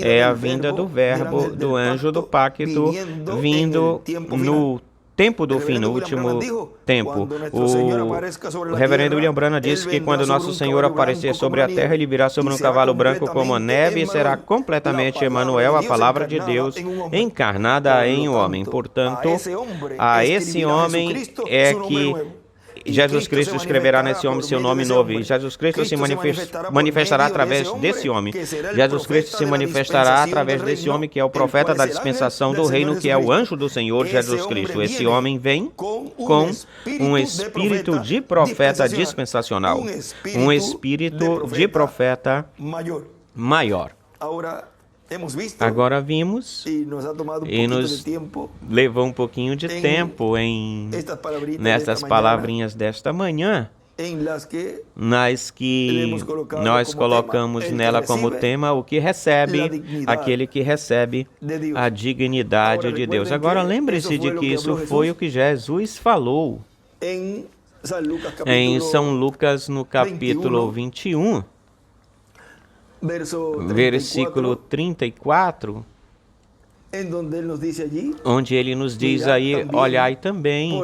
É a vinda do Verbo, do anjo do pacto, vindo no tempo do fim, no último tempo. O reverendo William Branham disse que quando nosso Senhor aparecer sobre a terra, ele virá sobre um cavalo branco como a neve e será completamente Emanuel, a palavra de Deus, encarnada em um homem. Portanto, a esse homem é que Jesus Cristo escreverá nesse homem seu nome novo, e Jesus Cristo se manifestará através desse homem. Jesus Cristo se manifestará através desse homem que é o profeta da dispensação do reino, que é o anjo do Senhor Jesus Cristo. Esse homem vem com um espírito de profeta dispensacional, um espírito de profeta maior. Agora vimos e nos levou um pouquinho de tempo nestas palavrinhas desta manhã, nas que nós colocamos nela como tema o que recebe, aquele que recebe a dignidade de Deus. Agora lembre-se de que isso foi o que Jesus falou em São Lucas, no capítulo 21, versículo 34, onde ele nos diz aí: olhai também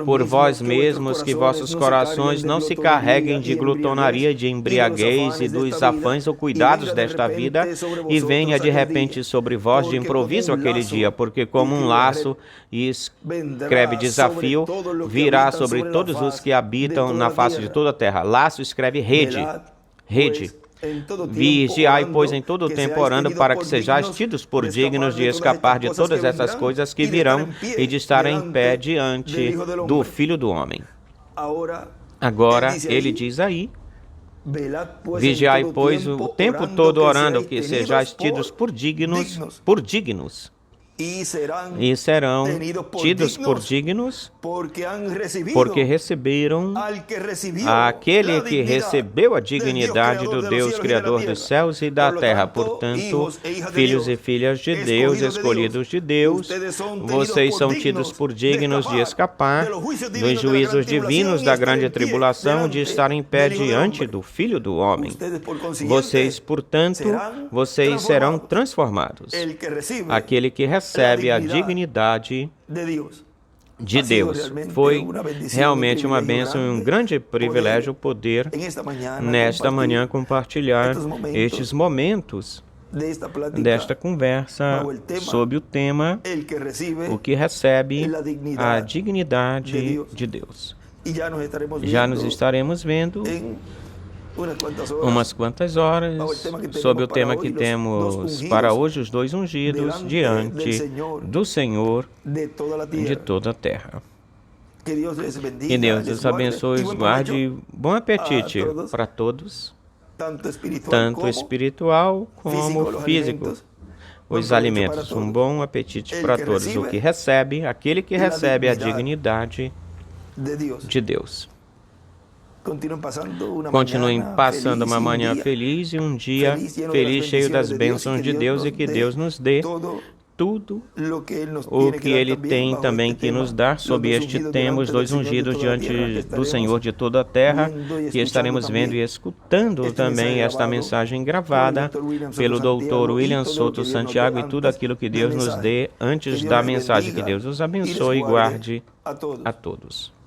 por vós mesmos, que vossos corações não se carreguem de glutonaria, de embriaguez e dos afãs ou cuidados desta vida, e venha de repente sobre vós de improviso aquele dia, porque como um laço, e escreve desafio, virá sobre todos os que habitam na face de toda a terra. Laço escreve rede, rede. Vigiai, pois, em todo o tempo, orando, para que sejais tidos por dignos de escapar de todas essas coisas que virão e de estar em pé diante do Filho do Homem. Agora, ele diz aí: vigiai, pois, o tempo todo orando, que sejais tidos por dignos, e serão tidos por dignos, porque receberam aquele que recebeu a dignidade do Deus Criador dos céus e da terra. Portanto, filhos e filhas de Deus, escolhidos de Deus, vocês são tidos por dignos de escapar dos juízos divinos da grande tribulação, de estar em pé diante do Filho do Homem. Vocês, portanto, vocês serão transformados. Aquele que recebe a dignidade de Deus. Foi realmente uma bênção e um grande privilégio poder, nesta manhã, compartilhar estes momentos desta conversa sobre o tema o que recebe a dignidade de Deus. Já nos estaremos vendo umas quantas horas sobre o tema que temos para hoje, os dois ungidos diante do Senhor de toda a terra. Que Deus os abençoe e os guarde. Bom apetite para todos, tanto espiritual como físico. Os alimentos, um bom apetite para todos. O que recebe, aquele que recebe a dignidade de Deus. Continuem passando uma manhã feliz e um dia feliz, cheio das bênçãos de Deus, e que Deus nos dê tudo o que Ele tem também que nos dar. Sob este tema, os dois ungidos diante do Senhor de toda a terra, que estaremos vendo e escutando também esta mensagem gravada pelo Dr. William Souto Santiago, e tudo aquilo que Deus nos dê antes da mensagem. Que Deus os abençoe e guarde a todos.